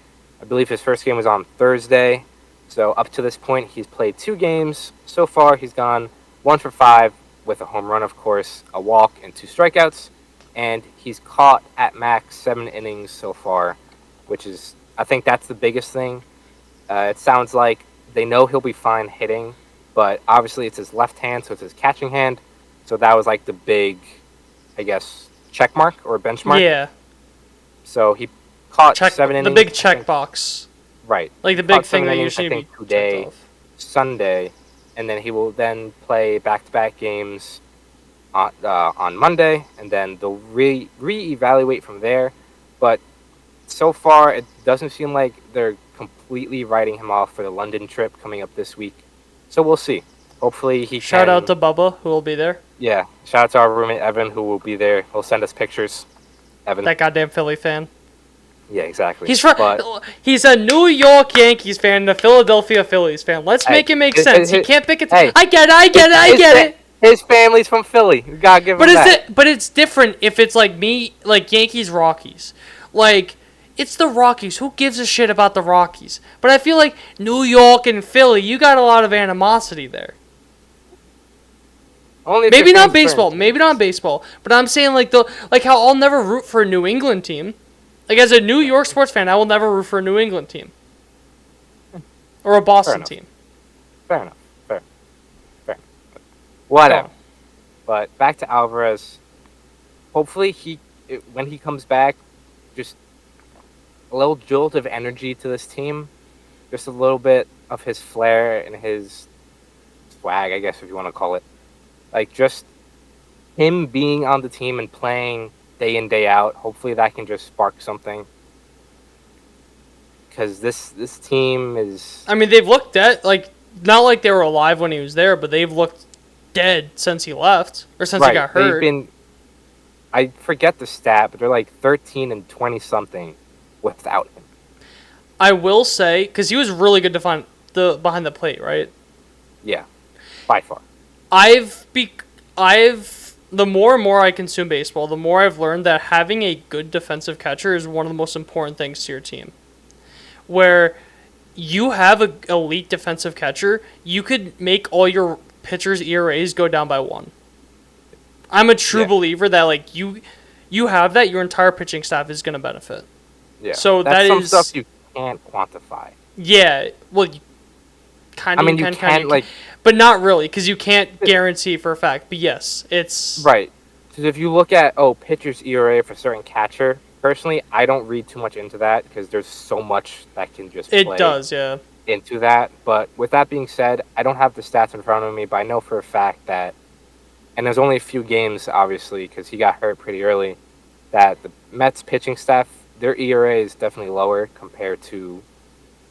I believe his first game was on Thursday. So up to this point, he's played 2 games. So far, he's gone 1 for 5 with a home run, of course, a walk, and 2 strikeouts. And he's caught at max 7 innings so far, which is, I think that's the biggest thing. It sounds like they know he'll be fine hitting, but obviously it's his left hand, so it's his catching hand. So that was like the big, I guess, check mark or benchmark. Yeah. So he caught 7 innings. The big check box. Right. Like the big thing that usually be today, Sunday, and then he will then play back-to-back games on Monday, and then they'll re-evaluate from there. But so far, it doesn't seem like they're completely writing him off for the London trip coming up this week. So we'll see. Hopefully he Shout out to Bubba, who will be there. Yeah, shout out to our roommate Evan, who will be there. He'll send us pictures. Evan. That goddamn Philly fan. Yeah, exactly. He's a New York Yankees fan and a Philadelphia Phillies fan. Let's make it make sense. He can't pick it. I get it. His family's from Philly. You gotta give him that. But it's different if it's like me, like Yankees, Rockies. Like, it's the Rockies. Who gives a shit about the Rockies? But I feel like New York and Philly, you got a lot of animosity there. Maybe not baseball. But I'm saying like how I'll never root for a New England team. Like, as a New York sports fan, I will never root for a New England team. Or a Boston team. Fair enough. Fair. Whatever. Oh. But back to Alvarez. Hopefully, when he comes back, just a little jolt of energy to this team. Just a little bit of his flair and his swag, I guess, if you want to call it. Like, just him being on the team and playing day in, day out. Hopefully that can just spark something. Because this team is... I mean, they've looked dead. Like, not like they were alive when he was there, but they've looked dead since he left. Or since he got hurt. I forget the stat, but they're like 13 and 20-something without him. I will say, because he was really good behind the plate, right? Yeah, by far. The more and more I consume baseball, the more I've learned that having a good defensive catcher is one of the most important things to your team. Where you have an elite defensive catcher, you could make all your pitchers' ERAs go down by 1. I'm a true believer that like you have that, your entire pitching staff is going to benefit. Yeah. So that's some is stuff you can't quantify. Yeah, well, you kind of you can like, but not really, because you can't guarantee for a fact. But yes, it's right. Because if you look at pitcher's ERA for a certain catcher, personally, I don't read too much into that because there's so much that can just play into that. But with that being said, I don't have the stats in front of me, but I know for a fact that, and there's only a few games, obviously, because he got hurt pretty early, that the Mets pitching staff, their ERA is definitely lower compared to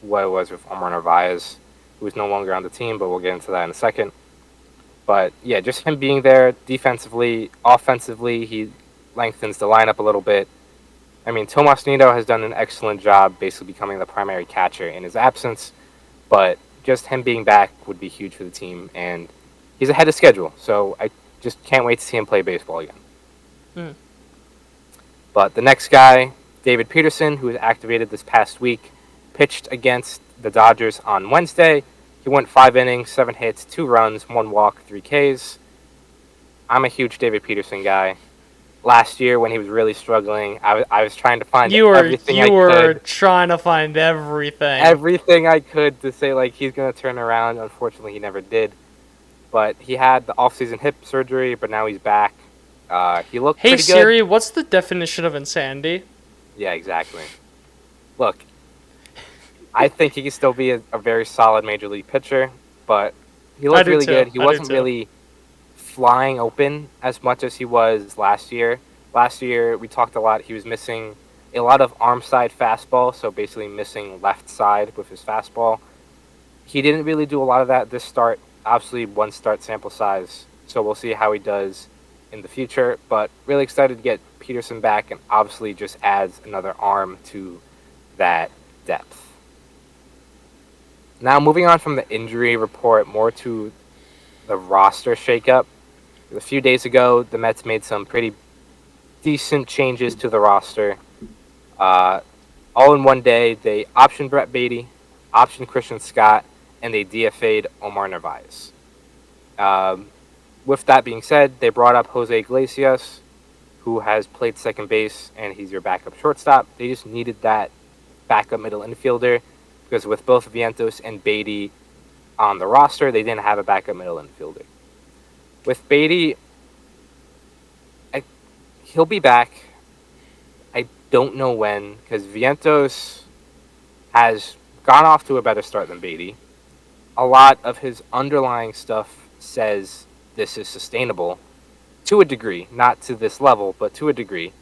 what it was with Omar Narvaez, who is no longer on the team, but we'll get into that in a second. But yeah, just him being there defensively, offensively, he lengthens the lineup a little bit. I mean, Tomas Nido has done an excellent job basically becoming the primary catcher in his absence, but just him being back would be huge for the team, and he's ahead of schedule, so I just can't wait to see him play baseball again. Mm. But the next guy, David Peterson, who was activated this past week, pitched against the Dodgers on Wednesday. He went 5 innings, 7 hits, 2 runs, 1 walk, 3 Ks. I'm a huge David Peterson guy. Last year, when he was really struggling, I was trying to find everything I could. You were trying to find everything. Everything I could to say, like, he's going to turn around. Unfortunately, he never did. But he had the off-season hip surgery, but now he's back. He looked pretty good. Hey Siri, what's the definition of insanity? Yeah, exactly. Look, I think he can still be a very solid major league pitcher, but he looked really good. He wasn't really flying open as much as he was last year. Last year, we talked a lot. He was missing a lot of arm side fastball, so basically missing left side with his fastball. He didn't really do a lot of that this start. Obviously, 1 start sample size, so we'll see how he does in the future. But really excited to get Peterson back, and obviously just adds another arm to that depth. Now, moving on from the injury report, more to the roster shakeup. A few days ago, the Mets made some pretty decent changes to the roster. All in one day, they optioned Brett Baty, optioned Christian Scott, and they DFA'd Omar Narvaez. With that being said, they brought up Jose Iglesias, who has played second base, and he's your backup shortstop. They just needed that backup middle infielder, because with both Vientos and Baty on the roster, they didn't have a backup middle infielder. With Baty, he'll be back. I don't know when, because Vientos has gone off to a better start than Baty. A lot of his underlying stuff says this is sustainable to a degree, not to this level, but to a degree.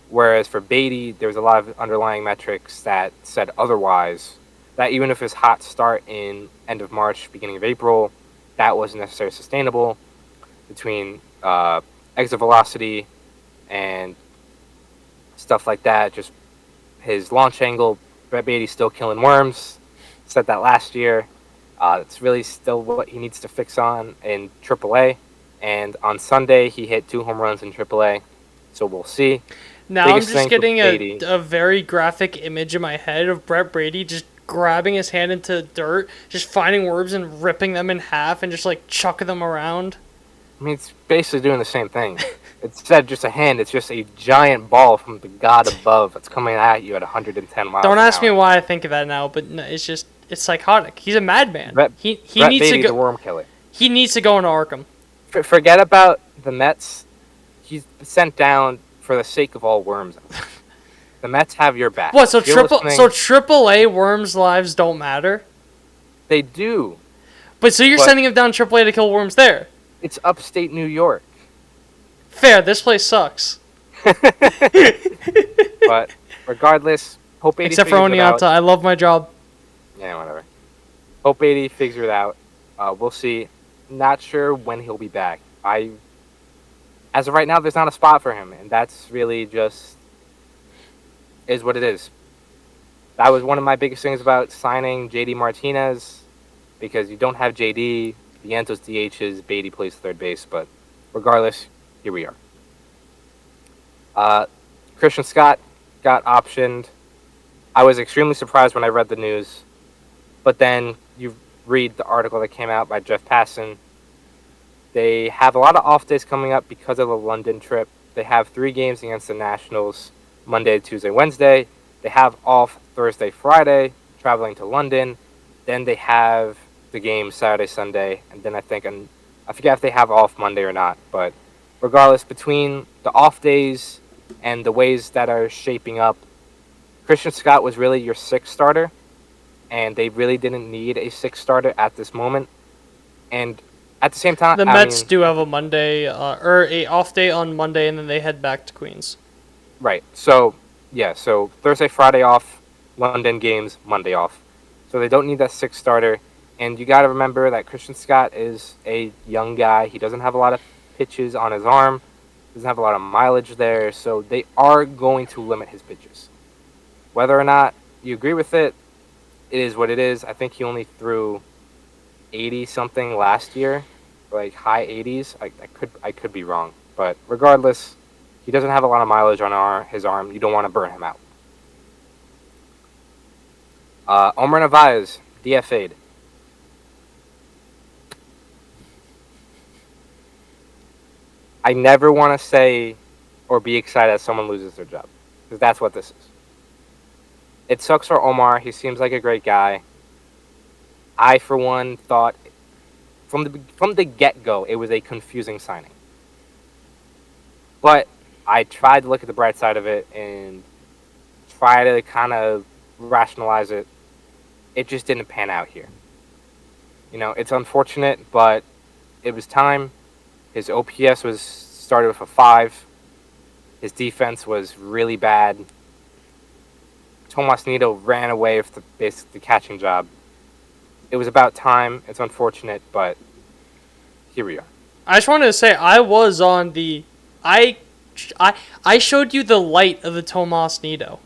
Whereas for Baty, there's a lot of underlying metrics that said otherwise, that even if his hot start in end of March, beginning of April, that wasn't necessarily sustainable between exit velocity and stuff like that. Just his launch angle, Brett Baty's still killing worms. Said that last year. It's really still what he needs to fix on in AAA. And on Sunday, he hit 2 home runs in AAA. So we'll see. Now I'm just getting a very graphic image in my head of Brett Brady just grabbing his hand into dirt, just finding worms and ripping them in half and just like chucking them around. I mean, it's basically doing the same thing. Instead of just a hand, it's just a giant ball from the god above that's coming at you at 110 miles Don't ask an hour. me why I think of that now, but no, it's psychotic. He's a madman. Brett He needs Baty's to go. a worm killer. He needs to go into Arkham. Forget about the Mets. He's sent down for the sake of all worms. The Mets have your back. What? So AAA worms' lives don't matter? They do. But you're sending him down AAA to kill worms there? It's upstate New York. Fair. This place sucks. But regardless, hope 80 except for Oneonta, I love my job. Yeah, whatever. Hope 80 figures it out. We'll see. Not sure when he'll be back. As of right now, there's not a spot for him, and that's really just is what it is. That was one of my biggest things about signing JD Martinez, because you don't have JD, Vientos DHs, Beatty plays third base, but regardless, here we are. Christian Scott got optioned. I was extremely surprised when I read the news, but then you read the article that came out by Jeff Passan. They have a lot of off days coming up because of the London trip. They have 3 games against the Nationals, Monday, Tuesday, Wednesday. They have off Thursday, Friday, traveling to London. Then they have the game Saturday, Sunday, and then I forget if they have off Monday or not. But regardless, between the off days and the ways that are shaping up, Christian Scott was really your 6th starter, and they really didn't need a 6th starter at this moment. And at the same time, The Mets do have a Monday or a off day on Monday, and then they head back to Queens. Right. So Thursday, Friday off, London games, Monday off. So they don't need that 6th starter. And you got to remember that Christian Scott is a young guy. He doesn't have a lot of pitches on his arm. Doesn't have a lot of mileage there. So they are going to limit his pitches. Whether or not you agree with it, it is what it is. I think he only threw 80-something last year, like high 80s. I could be wrong. But regardless, he doesn't have a lot of mileage on his arm. You don't want to burn him out. Omar Narvaez, DFA'd. I never want to say or be excited as someone loses their job, because that's what this is. It sucks for Omar. He seems like a great guy. I, for one, thought from the get-go it was a confusing signing. But I tried to look at the bright side of it and try to kind of rationalize it. It just didn't pan out here. You know, it's unfortunate, but it was time. His OPS started with a 5. His defense was really bad. Tomas Nido ran away with the catching job. It was about time. It's unfortunate, but here we are. I just wanted to say I was on the I showed you the light of the Tomas Nido.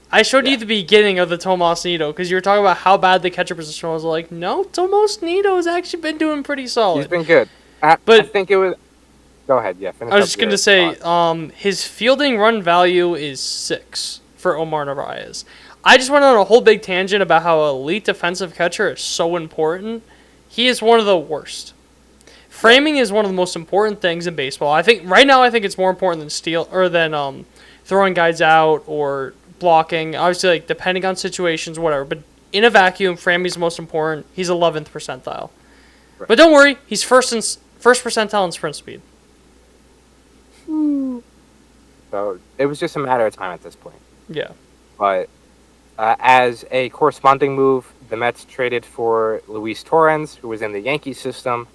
I showed you the beginning of the Tomas Nido because you were talking about how bad the catcher position was. Like, no, Tomas Nido has actually been doing pretty solid. He's been good. I think it was. Go ahead. Yeah. Finish. I was just going to say, his fielding run value is 6 for Omar Narvaez. I just went on a whole big tangent about how elite defensive catcher is so important. He is one of the worst. Framing is one of the most important things in baseball. I think it's more important than throwing guys out or blocking. Obviously, like depending on situations, whatever. But in a vacuum, framing is the most important. He's 11th percentile. Right. But don't worry, he's first percentile in sprint speed. So it was just a matter of time at this point. Yeah. But as a corresponding move, the Mets traded for Luis Torrens, who was in the Yankees system.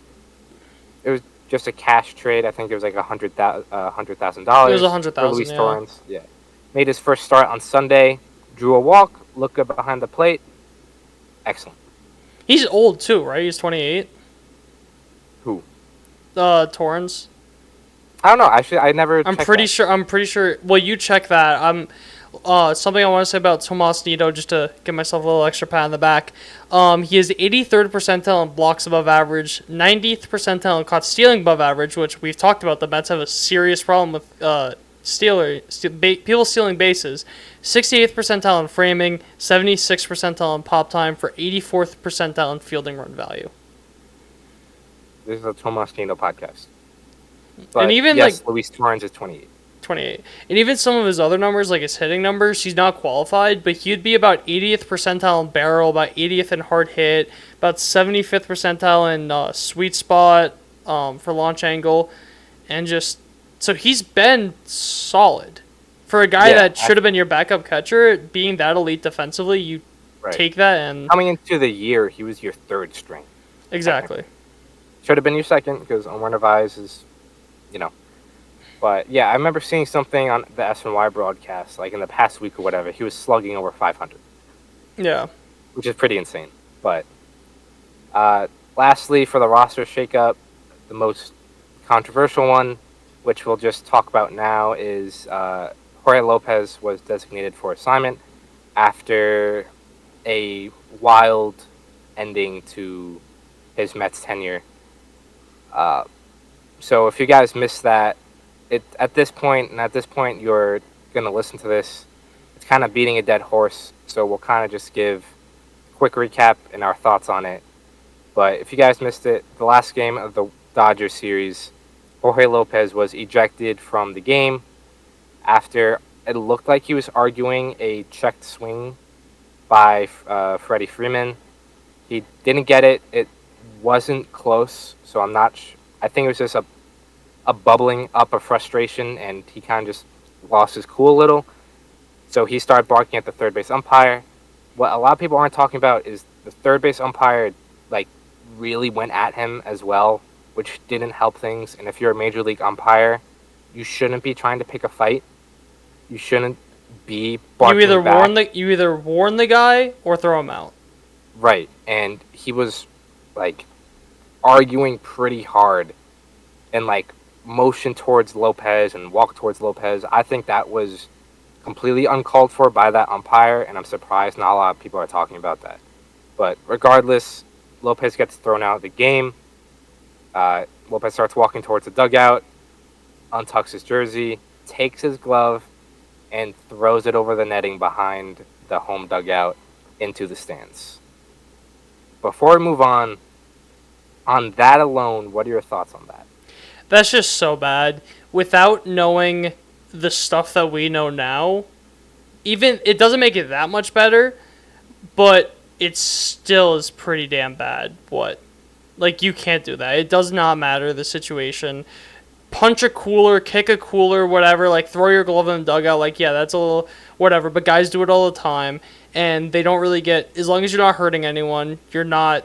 It was just a cash trade. I think it was like $100,000. It was $100,000 for Luis Torrens. Yeah. Made his first start on Sunday. Drew a walk. Looked good behind the plate. Excellent. He's old too, right? He's 28. Who? Torrens. I don't know. Actually, I never. I'm pretty sure. Well, you check that. Something I want to say about Tomas Nido, just to give myself a little extra pat on the back. He is 83rd percentile in blocks above average, 90th percentile in caught stealing above average, which we've talked about. The Mets have a serious problem with people stealing bases. 68th percentile in framing, 76th percentile in pop time, for 84th percentile in fielding run value. This is a Tomas Nido podcast. But and even yes, Luis Torrens is 28. 28. And even some of his other numbers, like his hitting numbers, he's not qualified, but he'd be about 80th percentile in barrel, about 80th in hard hit, about 75th percentile in sweet spot for launch angle, and just so he's been solid for a guy that should have been your backup catcher. Being that elite defensively, you take that and coming into the year, he was your 3rd string. Exactly. Should have been your 2nd because Omar Narvaez is, But yeah, I remember seeing something on the SNY broadcast, like in the past week or whatever. He was slugging over 500. Yeah. Which is pretty insane. But lastly, for the roster shakeup, the most controversial one, which we'll just talk about now, is Jorge Lopez was designated for assignment after a wild ending to his Mets tenure. Uh, so if you guys missed that, at this point you're gonna listen to this. It's kind of beating a dead horse, so we'll kind of just give a quick recap and our thoughts on it. But if you guys missed it, the last game of the Dodgers series, Jorge Lopez was ejected from the game after it looked like he was arguing a checked swing by Freddie Freeman. He didn't get it. It wasn't close, so I'm not. I think it was just a bubbling up of frustration, and he kind of just lost his cool a little. So he started barking at the third base umpire. What a lot of people aren't talking about is the third base umpire, like, really went at him as well, which didn't help things. And if you're a major league umpire, you shouldn't be trying to pick a fight. You shouldn't be barking back. You either warn the guy or throw him out. Right, and he was like arguing pretty hard and like motion towards Lopez and walk towards Lopez. I think that was completely uncalled for by that umpire, and I'm surprised not a lot of people are talking about that. But regardless, Lopez gets thrown out of the game. Lopez starts walking towards the dugout, untucks his jersey, takes his glove, and throws it over the netting behind the home dugout into the stands. Before we move on that alone, what are your thoughts on that? That's just so bad. Without knowing the stuff that we know now, even it doesn't make it that much better, but it still is pretty damn bad. You can't do that. It does not matter the situation. Punch a cooler, kick a cooler, whatever. Like, throw your glove in the dugout. Like, yeah, that's a little whatever. But guys do it all the time, and they don't really get. As long as you're not hurting anyone, you're not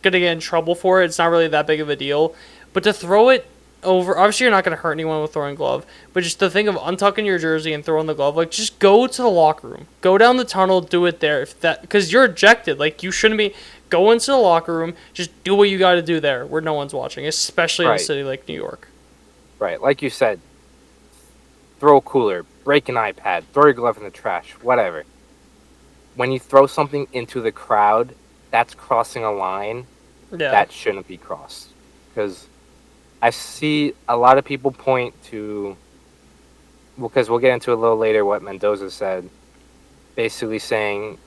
gonna get in trouble for it. It's not really that big of a deal. But to throw it over, obviously you're not gonna hurt anyone with throwing a glove. But just the thing of untucking your jersey and throwing the glove, like, just go to the locker room, go down the tunnel, do it there. Because you're ejected. Like, you shouldn't be. Go into the locker room, just do what you got to do there, where no one's watching, especially in a city like New York. Right, like you said, throw a cooler, break an iPad, throw your glove in the trash, whatever. When you throw something into the crowd, that's crossing a line that shouldn't be crossed. Because I see a lot of people point to, because we'll get into a little later what Mendoza said, basically saying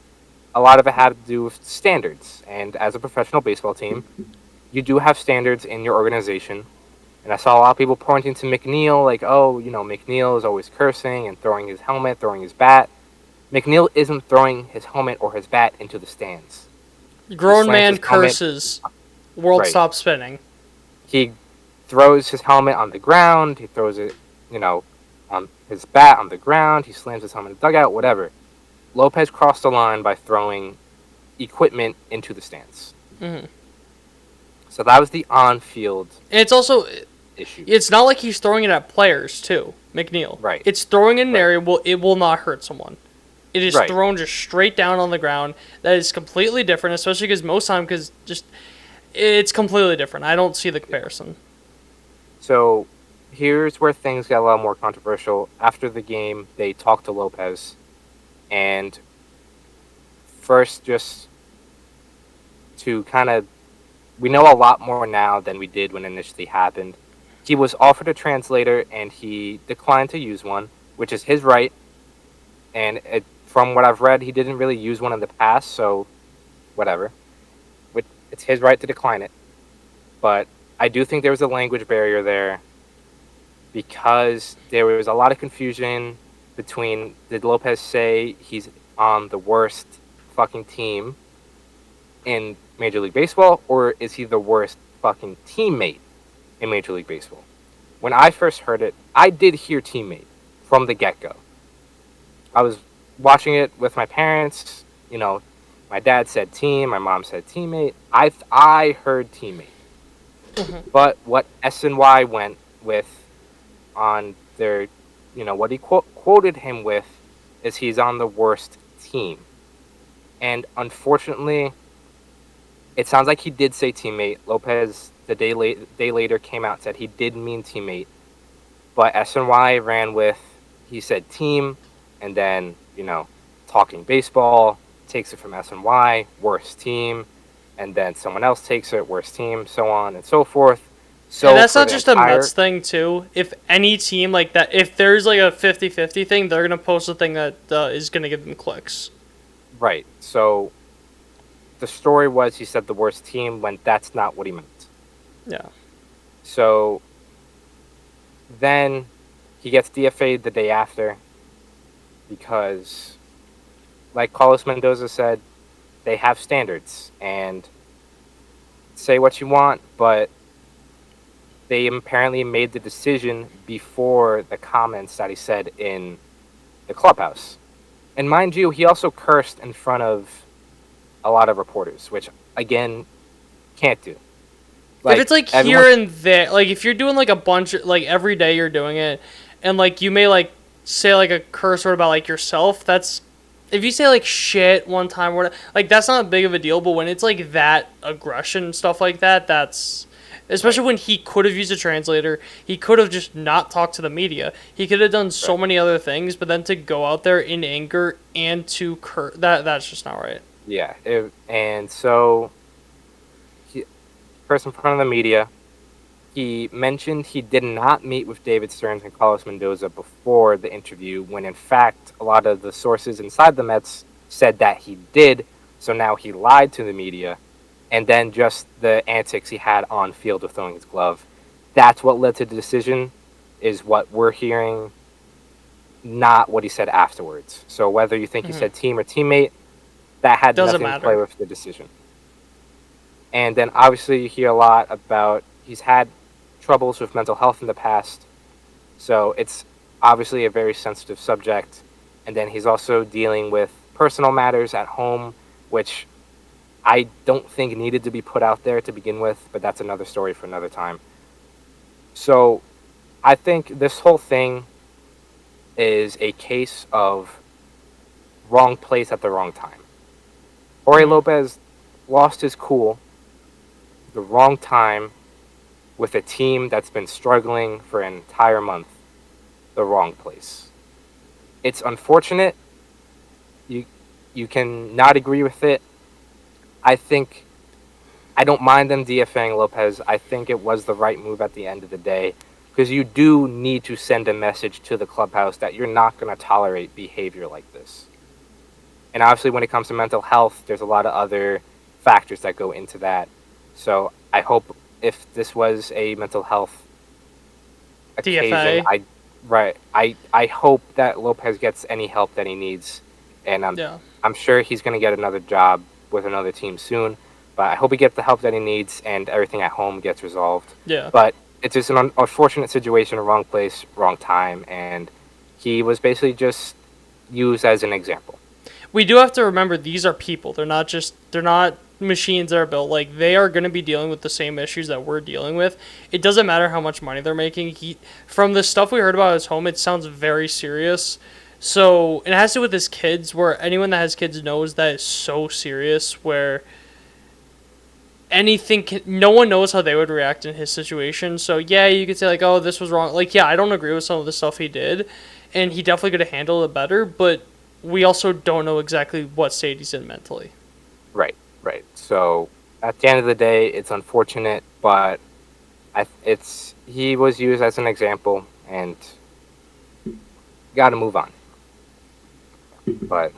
a lot of it had to do with standards. And as a professional baseball team, you do have standards in your organization. And I saw a lot of people pointing to McNeil, like, oh, McNeil is always cursing and throwing his helmet, throwing his bat. McNeil isn't throwing his helmet or his bat into the stands. Grown man curses. World stops spinning. He throws his helmet on the ground. He throws it, on his bat on the ground. He slams his helmet in the dugout, whatever. Lopez crossed the line by throwing equipment into the stands. Mm-hmm. So that was the on-field it's also issue. It's not like he's throwing it at players, too, McNeil. Right. It's throwing in an area it will not hurt someone. It is thrown just straight down on the ground. That is completely different, especially because most time, it's completely different. I don't see the comparison. So here's where things got a lot more controversial. After the game, they talked to Lopez. And first, just to kind of, we know a lot more now than we did when it initially happened. He was offered a translator, and he declined to use one, which is his right. And from what I've read, he didn't really use one in the past, so whatever. It's his right to decline it. But I do think there was a language barrier there because there was a lot of confusion between, did Lopez say he's on the worst fucking team in Major League Baseball, or is he the worst fucking teammate in Major League Baseball? When I first heard it, I did hear teammate from the get-go. I was watching it with my parents, my dad said team, my mom said teammate. I heard teammate. Mm-hmm. But what SNY went with on their, what he quoted him with is he's on the worst team. And unfortunately, it sounds like he did say teammate. Lopez, the day later, came out and said he did mean teammate. But SNY ran with, he said team, and then, Talking Baseball takes it from SNY, worst team, and then someone else takes it, worst team, so on and so forth. And So that's for not the just a entire Mets thing, too. If any team like that, if there's like a 50-50 thing, they're going to post a thing that is going to give them clicks. right, so the story was he said the worst team when that's not what he meant. Yeah. So then he gets DFA'd the day after because, like Carlos Mendoza said, they have standards and say what you want, but they apparently made the decision before the comments that he said in the clubhouse. And mind you, he also cursed in front of a lot of reporters, which, again, can't do. If it's like everyone, here and there, like if you're doing like a bunch, like every day you're doing it, and like you may like say like a curse word about like yourself, that's if you say like shit one time or like that's not big of a deal. But when it's like that aggression and stuff like that, that's especially right, when he could have used a translator, he could have just not talked to the media. He could have done so right. many other things, but then to go out there in anger and to curse, that's just not right. Yeah, and so he, first in front of the media, he mentioned he did not meet with David Stearns and Carlos Mendoza before the interview, when in fact a lot of the sources inside the Mets said that he did. So now he lied to the media, and then just the antics he had on field of throwing his glove. That's what led to the decision, is what we're hearing, not what he said afterwards. So whether you think he said team or teammate, that had Doesn't nothing to play matter. with the decision. And then obviously you hear a lot about he's had troubles with mental health in the past. So it's obviously a very sensitive subject. And then he's also dealing with personal matters at home, which I don't think needed to be put out there to begin with, but that's another story for another time. So I think this whole thing is a case of wrong place at the wrong time. Jorge Lopez lost his cool the wrong time with a team that's been struggling for an entire month, the wrong place. It's unfortunate. You can not agree with it. I think I don't mind them DFAing Lopez. I think it was the right move at the end of the day, because you do need to send a message to the clubhouse that you're not going to tolerate behavior like this. And obviously when it comes to mental health, there's a lot of other factors that go into that. So I hope if this was a mental health occasion, DFA. I hope that Lopez gets any help that he needs, and Yeah. I'm sure he's going to get another job with another team soon. But I hope he gets the help that he needs and everything at home gets resolved. Yeah. But it's just an unfortunate situation, wrong place, wrong time, and he was basically just used as an example. We do have to remember these are people. They're not machines that are built. Like they are going to be dealing with the same issues that we're dealing with. It doesn't matter how much money they're making. From the stuff we heard about his home, it sounds very serious. So it has to do with his kids, where anyone that has kids knows that is so serious, where no one knows how they would react in his situation. So yeah, you could say like, oh, this was wrong. Like, yeah, I don't agree with some of the stuff he did, and he definitely could have handled it better, but we also don't know exactly what state he's in mentally. Right. So at the end of the day, it's unfortunate, but he was used as an example, and got to move on. But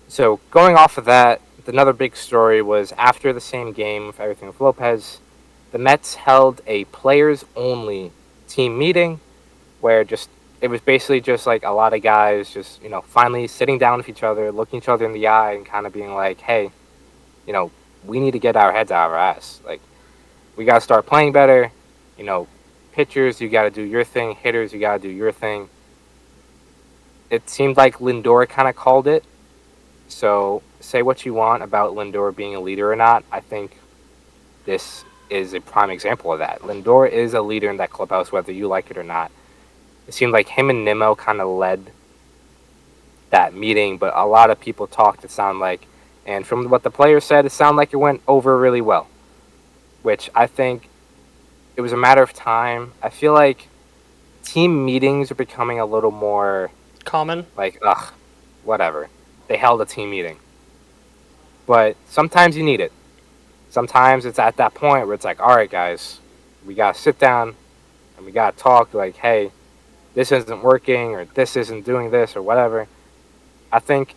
so going off of that, another big story was after the same game with everything with Lopez, the Mets held a players-only team meeting where it was basically just like a lot of guys just, finally sitting down with each other, looking each other in the eye and kind of being like, hey, we need to get our heads out of our ass. Like, we got to start playing better. Pitchers, you got to do your thing. Hitters, you got to do your thing. It seemed like Lindor kind of called it. So say what you want about Lindor being a leader or not. I think this is a prime example of that. Lindor is a leader in that clubhouse, whether you like it or not. It seemed like him and Nimmo kind of led that meeting, but a lot of people talked, it sounded like, and from what the players said, it sounded like it went over really well, which I think it was a matter of time. I feel like team meetings are becoming a little more Common. like, whatever. They held a team meeting. But sometimes you need it. Sometimes it's at that point where it's like, all right, guys, We got to sit down and we got to talk like, hey, this isn't working or this isn't doing this or whatever. I think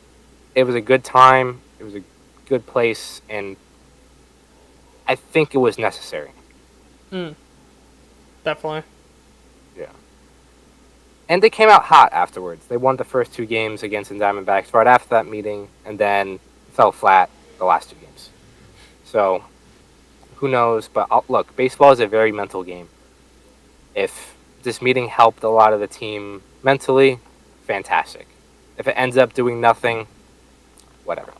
it was a good time. It was a good place. And I think it was necessary. Definitely. Yeah. And they came out hot afterwards. They won the first 2 games against the Diamondbacks right after that meeting, and then fell flat the last 2 games. So, who knows? But look, baseball is a very mental game. If this meeting helped a lot of the team mentally, fantastic. If it ends up doing nothing, whatever.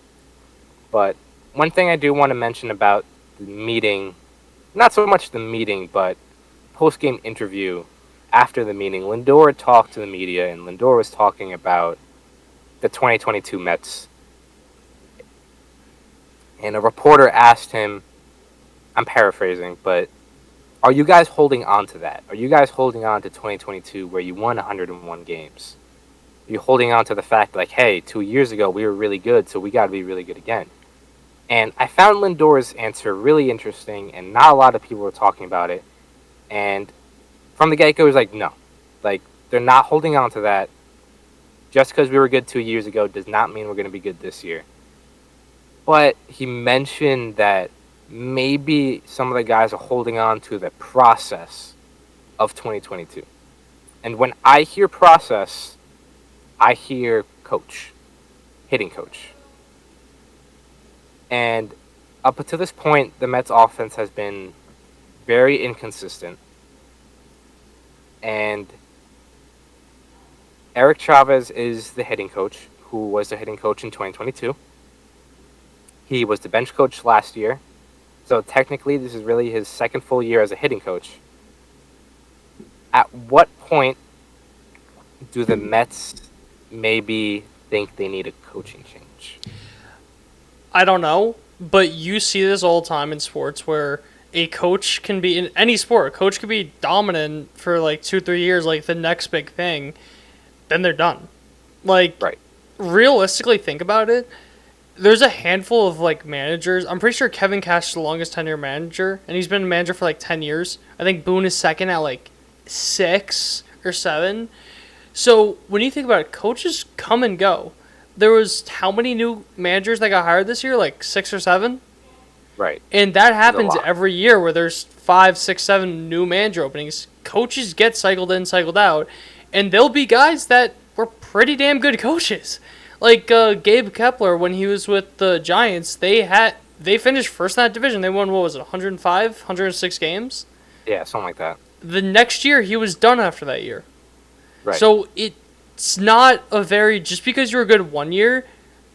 But one thing I do want to mention about the meeting, not so much the meeting, but post-game interview after the meeting, Lindor talked to the media, and Lindor was talking about the 2022 Mets. And a reporter asked him, I'm paraphrasing, but are you guys holding on to that? Are you guys holding on to 2022 where you won 101 games? Are you holding on to the fact like, hey, 2 years ago we were really good, so we got to be really good again? And I found Lindor's answer really interesting, and not a lot of people were talking about it. And from the get-go, it was like, no. Like, they're not holding on to that. Just because we were good 2 years ago does not mean we're going to be good this year. But he mentioned that maybe some of the guys are holding on to the process of 2022. And when I hear process, I hear coach, hitting coach. And up to this point, the Mets offense has been very inconsistent. And Eric Chavez is the hitting coach, who was the hitting coach in 2022. He was the bench coach last year. So technically, this is really his second full year as a hitting coach. At what point do the Mets maybe think they need a coaching change? I don't know, but you see this all the time in sports where a coach can be, in any sport, a coach can be dominant for like 2-3 years, like the next big thing, then they're done. Like, right. Realistically, think about it. There's a handful of like managers. I'm pretty sure Kevin Cash is the longest tenure manager, and he's been a manager for like 10 years. I think Boone is second at like 6 or 7. So when you think about it, coaches come and go. There was how many new managers that got hired this year? Like 6 or 7? Right. And that happens every year where there's 5, 6, 7 new manager openings. Coaches get cycled in, cycled out. And there'll be guys that were pretty damn good coaches. Like Gabe Kepler, when he was with the Giants, they finished first in that division. They won, 105, 106 games? Yeah, something like that. The next year, he was done after that year. Right. So it's not just because you're good one year,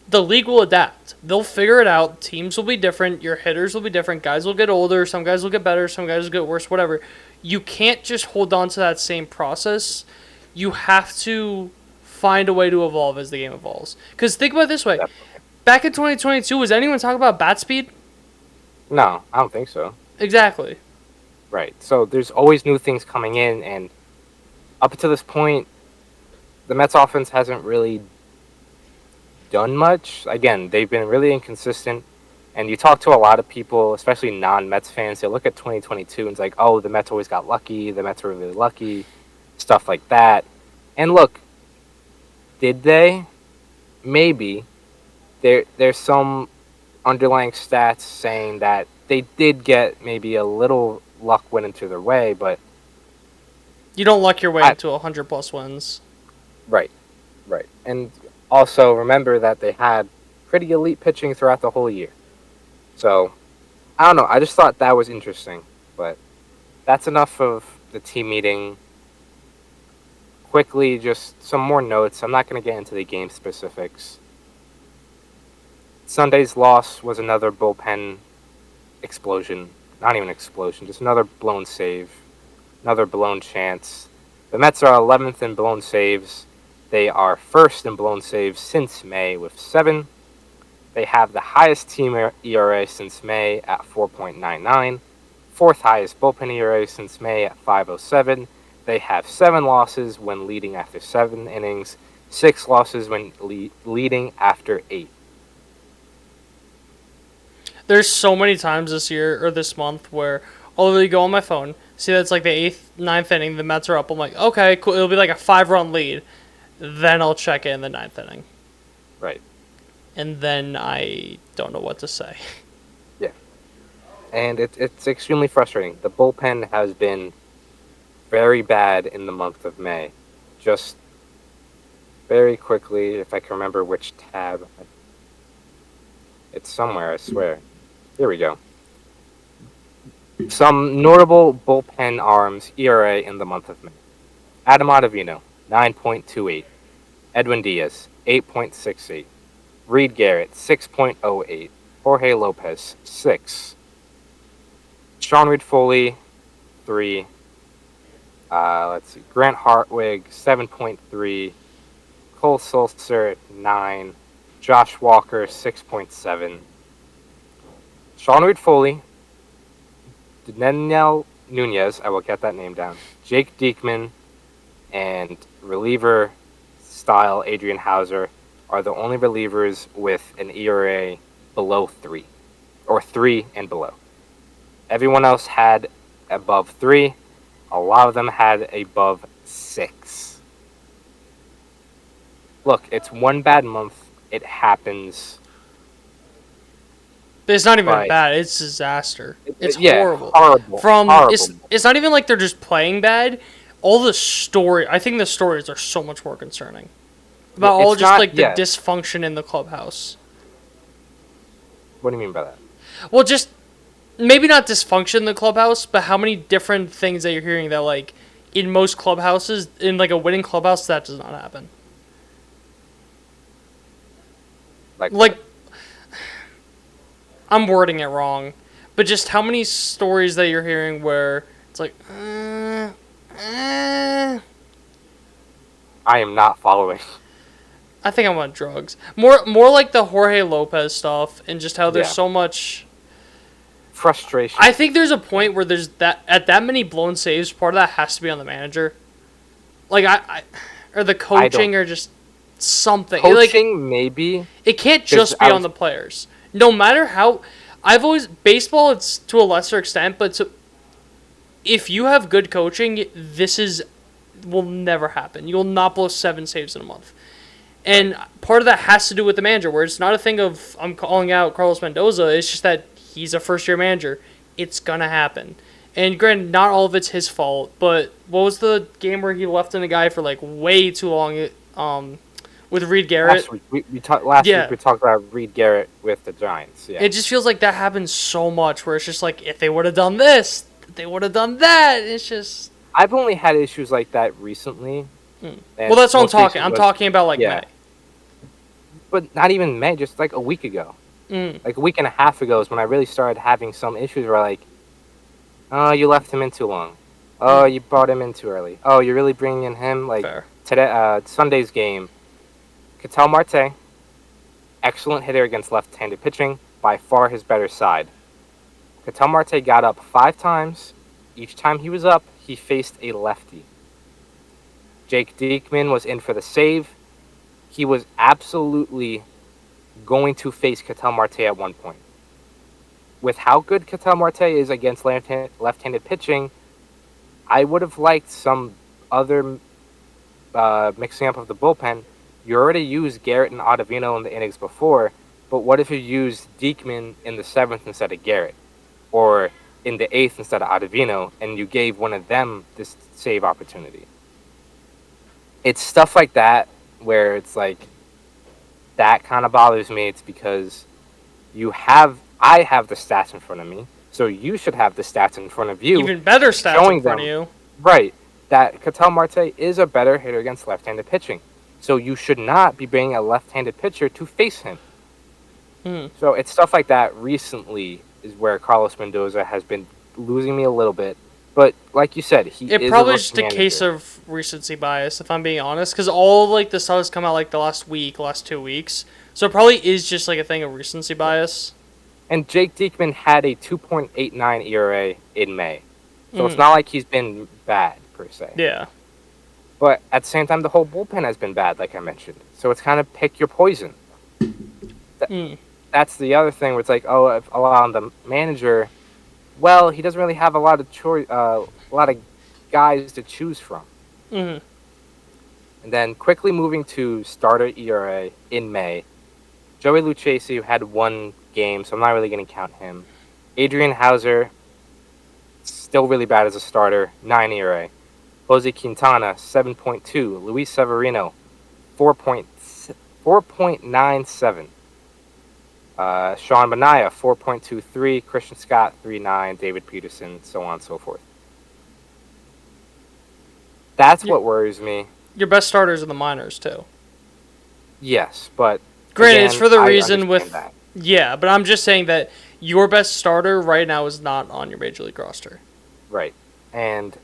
the league will adapt. They'll figure it out. Teams will be different. Your hitters will be different. Guys will get older. Some guys will get better. Some guys will get worse, whatever. You can't just hold on to that same process. You have to find a way to evolve as the game evolves. Because think about it this way. Definitely. Back in 2022, was anyone talking about bat speed? No, I don't think so. Exactly. Right. So there's always new things coming in, and up to this point, the Mets offense hasn't really done much. Again, they've been really inconsistent, and you talk to a lot of people, especially non-Mets fans, they look at 2022 and it's like, oh, the Mets always got lucky, the Mets were really lucky, stuff like that. And look, did they? Maybe. There's some underlying stats saying that they did get maybe a little luck went into their way, but you don't luck your way into 100+ wins. Right. And also remember that they had pretty elite pitching throughout the whole year. So, I don't know. I just thought that was interesting. But that's enough of the team meeting. Quickly, just some more notes. I'm not going to get into the game specifics. Sunday's loss was another bullpen explosion. Not even explosion, just another blown save. Another blown chance. The Mets are 11th in blown saves. They are first in blown saves since May with 7. They have the highest team ERA since May at 4.99. Fourth highest bullpen ERA since May at 5.07. They have 7 losses when leading after 7 innings. 6 losses when leading after 8. There's so many times this year or this month where I'll literally go on my phone, see that's like the 8th, 9th inning, the Mets are up. I'm like, okay, cool. It'll be like a 5-run lead. Then I'll check it in the 9th inning. Right. And then I don't know what to say. Yeah. And it's extremely frustrating. The bullpen has been very bad in the month of May. Just very quickly, if I can remember which tab. It's somewhere, I swear. Here we go. Some notable bullpen arms ERA in the month of May. Adam Ottavino, 9.28. Edwin Diaz, 8.68. Reed Garrett, 6.08. Jorge Lopez, 6. Sean Reed-Foley, 3. Let's see. Grant Hartwig, 7.3. Cole Sulcer, 9. Josh Walker, 6.7. Sean Reed-Foley, Daniel Nunez, I will get that name down. Jake Diekman, and reliever style Adrian Hauser are the only relievers with an ERA below 3, or 3 and below. Everyone else had above 3. A lot of them had above 6. Look, it's one bad month. It happens. But it's not even bad. It's disaster. It's horrible. Horrible. It's not even like they're just playing bad. All the I think the stories are so much more concerning. About all just the dysfunction in the clubhouse. What do you mean by that? Well, just maybe not dysfunction in the clubhouse, but how many different things that you're hearing that, like, in most clubhouses, in like a winning clubhouse, that does not happen. Like I'm wording it wrong, but just how many stories that you're hearing where it's like, I am not following. I think I'm on drugs. More like the Jorge Lopez stuff and just how there's so much frustration. I think there's a point where there's that many blown saves. Part of that has to be on the manager, like or the coaching or just something. Coaching, like, maybe. It can't just be on the players. No matter how, baseball, it's to a lesser extent, but if you have good coaching, will never happen. You'll not blow 7 saves in a month. And part of that has to do with the manager, where it's not a thing of I'm calling out Carlos Mendoza. It's just that he's a first-year manager. It's going to happen. And granted, not all of it's his fault, but what was the game where he left in a guy for like way too long with Reed Garrett? Last week we talked about Reed Garrett with the Giants. Yeah. It just feels like that happens so much, where it's just like, if they would have done this, they would have done that. It's just... I've only had issues like that recently. Well, that's what I'm talking. I'm talking about like May. But not even May, just like a week ago. Like a week and a half ago is when I really started having some issues where like, oh, you left him in too long. Oh, you brought him in too early. Oh, you're really bringing in him? Like today, Sunday's game, Ketel Marte, excellent hitter against left-handed pitching, by far his better side. Ketel Marte got up 5 times. Each time he was up, he faced a lefty. Jake Diekman was in for the save. He was absolutely going to face Ketel Marte at one point. With how good Ketel Marte is against left-handed pitching, I would have liked some other mixing up of the bullpen. You already used Garrett and Ottavino in the innings before, but what if you used Diekman in the 7th instead of Garrett? Or in the 8th instead of Ottavino, and you gave one of them this save opportunity? It's stuff like that where it's like, that kind of bothers me. It's because I have the stats in front of me, so you should have the stats in front of you. Even better stats in front of you. Right. That Ketel Marte is a better hitter against left-handed pitching. So you should not be bringing a left-handed pitcher to face him. So it's stuff like that recently is where Carlos Mendoza has been losing me a little bit. But like you said, it probably is just a case of recency bias, if I'm being honest, because all like the stuff has come out like the last 2 weeks. So it probably is just like a thing of recency bias. And Jake Diekman had a 2.89 ERA in May. So it's not like he's been bad, per se. Yeah. But at the same time, the whole bullpen has been bad, like I mentioned. So it's kind of pick your poison. That's the other thing where it's like, oh, if allowing the manager, well, he doesn't really have a lot of a lot of guys to choose from. Mm-hmm. And then quickly moving to starter ERA in May, Joey Lucchesi had 1 game, so I'm not really going to count him. Adrian Hauser, still really bad as a starter, 9 ERA. Jose Quintana, 7.2. Luis Severino, 4.97. Sean Manaea, 4.23. Christian Scott, 3.9. David Peterson, so on and so forth. That's what worries me. Your best starters are the minors too. Yes, but granted, again, it's for the I reason with that. Yeah, but I'm just saying that your best starter right now is not on your major league roster. Right, and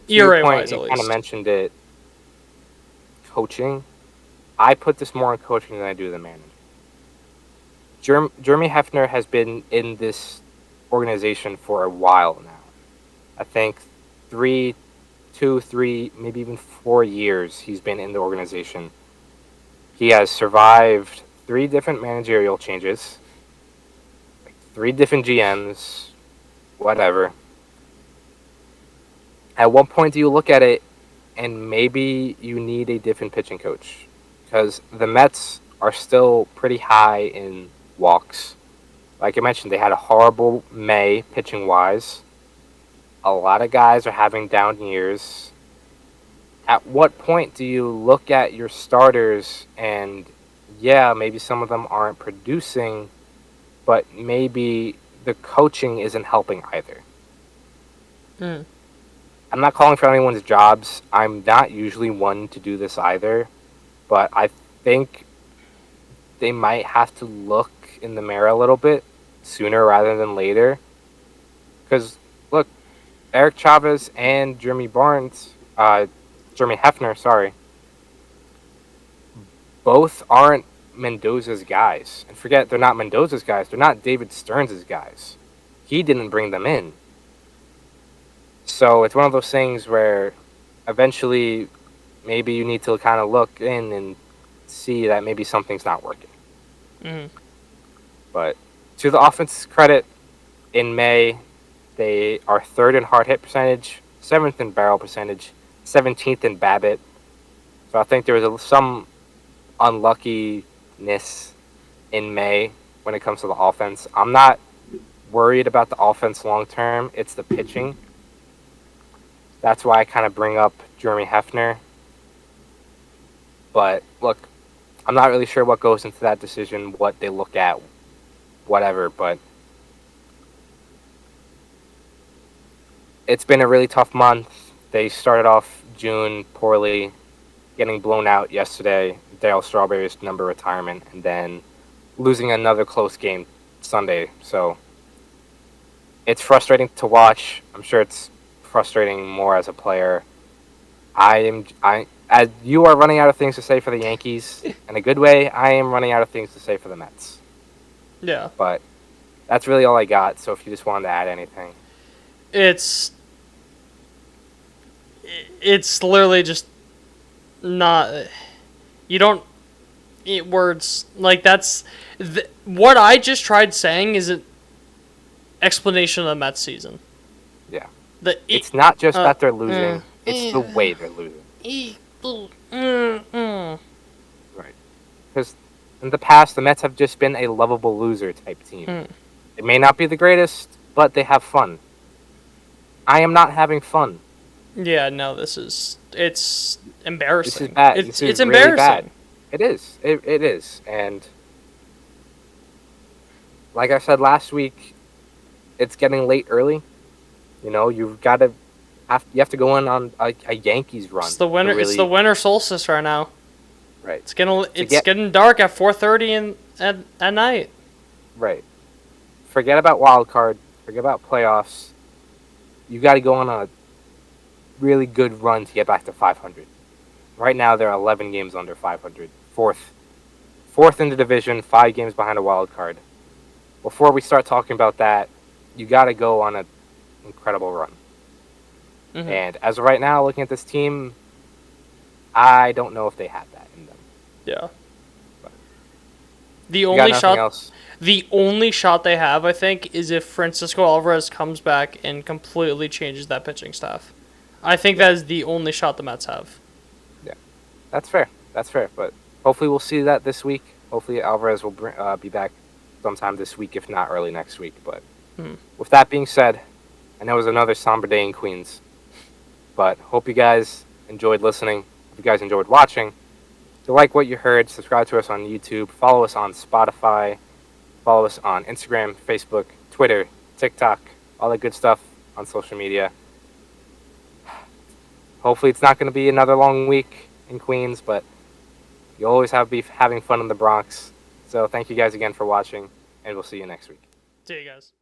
ERA point, wise, at least. You kind of mentioned it. Coaching, I put this more on coaching than I do the manager. Jeremy Hefner has been in this organization for a while now. I think 3, maybe even 4 years he's been in the organization. He has survived 3 different managerial changes, 3 different GMs, whatever. At what point do you look at it and maybe you need a different pitching coach? Because the Mets are still pretty high in walks. Like I mentioned, they had a horrible May pitching-wise. A lot of guys are having down years. At what point do you look at your starters and, yeah, maybe some of them aren't producing, but maybe the coaching isn't helping either? Mm. I'm not calling for anyone's jobs. I'm not usually one to do this either, but I think they might have to look in the mirror a little bit sooner rather than later. Because, look, Eric Chavez and Jeremy Hefner, sorry, both aren't Mendoza's guys. And forget, they're not Mendoza's guys. They're not David Stearns' guys. He didn't bring them in. So it's one of those things where eventually maybe you need to kind of look in and see that maybe something's not working. Mm-hmm. But to the offense's credit, in May, they are 3rd in hard hit percentage, 7th in barrel percentage, 17th in BABIP. So I think there was some unluckiness in May when it comes to the offense. I'm not worried about the offense long term. It's the pitching. That's why I kind of bring up Jeremy Hefner. But look, I'm not really sure what goes into that decision, what they look at, whatever. But it's been a really tough month. They started off June poorly, getting blown out yesterday, Darryl Strawberry's number retirement, and then losing another close game Sunday. So it's frustrating to watch. I'm sure it's frustrating more as a player. As you are running out of things to say for the Yankees in a good way, I am running out of things to say for the Mets. Yeah. But that's really all I got. So if you just wanted to add anything. It's literally just not. You don't eat words like that's. What I just tried saying is an explanation of the Mets season. Yeah. It's not just that they're losing. It's the way they're losing. Right. Because in the past, the Mets have just been a lovable loser type team. It may not be the greatest, but they have fun. I am not having fun. Yeah, no, it's embarrassing. This is bad. It's really embarrassing. Bad. It is. It is. And like I said last week, it's getting late early. You know, you have to go in on a Yankees run. It's the winter. Really, it's the winter solstice right now. Right. It's getting dark at 4:30 at night. Right. Forget about wild card. Forget about playoffs. You got to go on a really good run to get back to 500. Right now, they're 11 games under 500. Fourth in the division, 5 games behind a wild card. Before we start talking about that, you got to go on an incredible run. Mm-hmm. And as of right now, looking at this team, I don't know if they have that in them. Yeah. The You got only nothing shot, else? the only shot they have, I think, is if Francisco Alvarez comes back and completely changes that pitching staff. I think that is the only shot the Mets have. Yeah, that's fair. That's fair. But hopefully we'll see that this week. Hopefully Alvarez will be back sometime this week, if not early next week. But with that being said, I know it was another somber day in Queens. But hope you guys enjoyed listening. Hope you guys enjoyed watching. If you like what you heard, subscribe to us on YouTube. Follow us on Spotify. Follow us on Instagram, Facebook, Twitter, TikTok, all that good stuff on social media. Hopefully it's not going to be another long week in Queens, but you'll always be having fun in the Bronx. So thank you guys again for watching, and we'll see you next week. See you guys.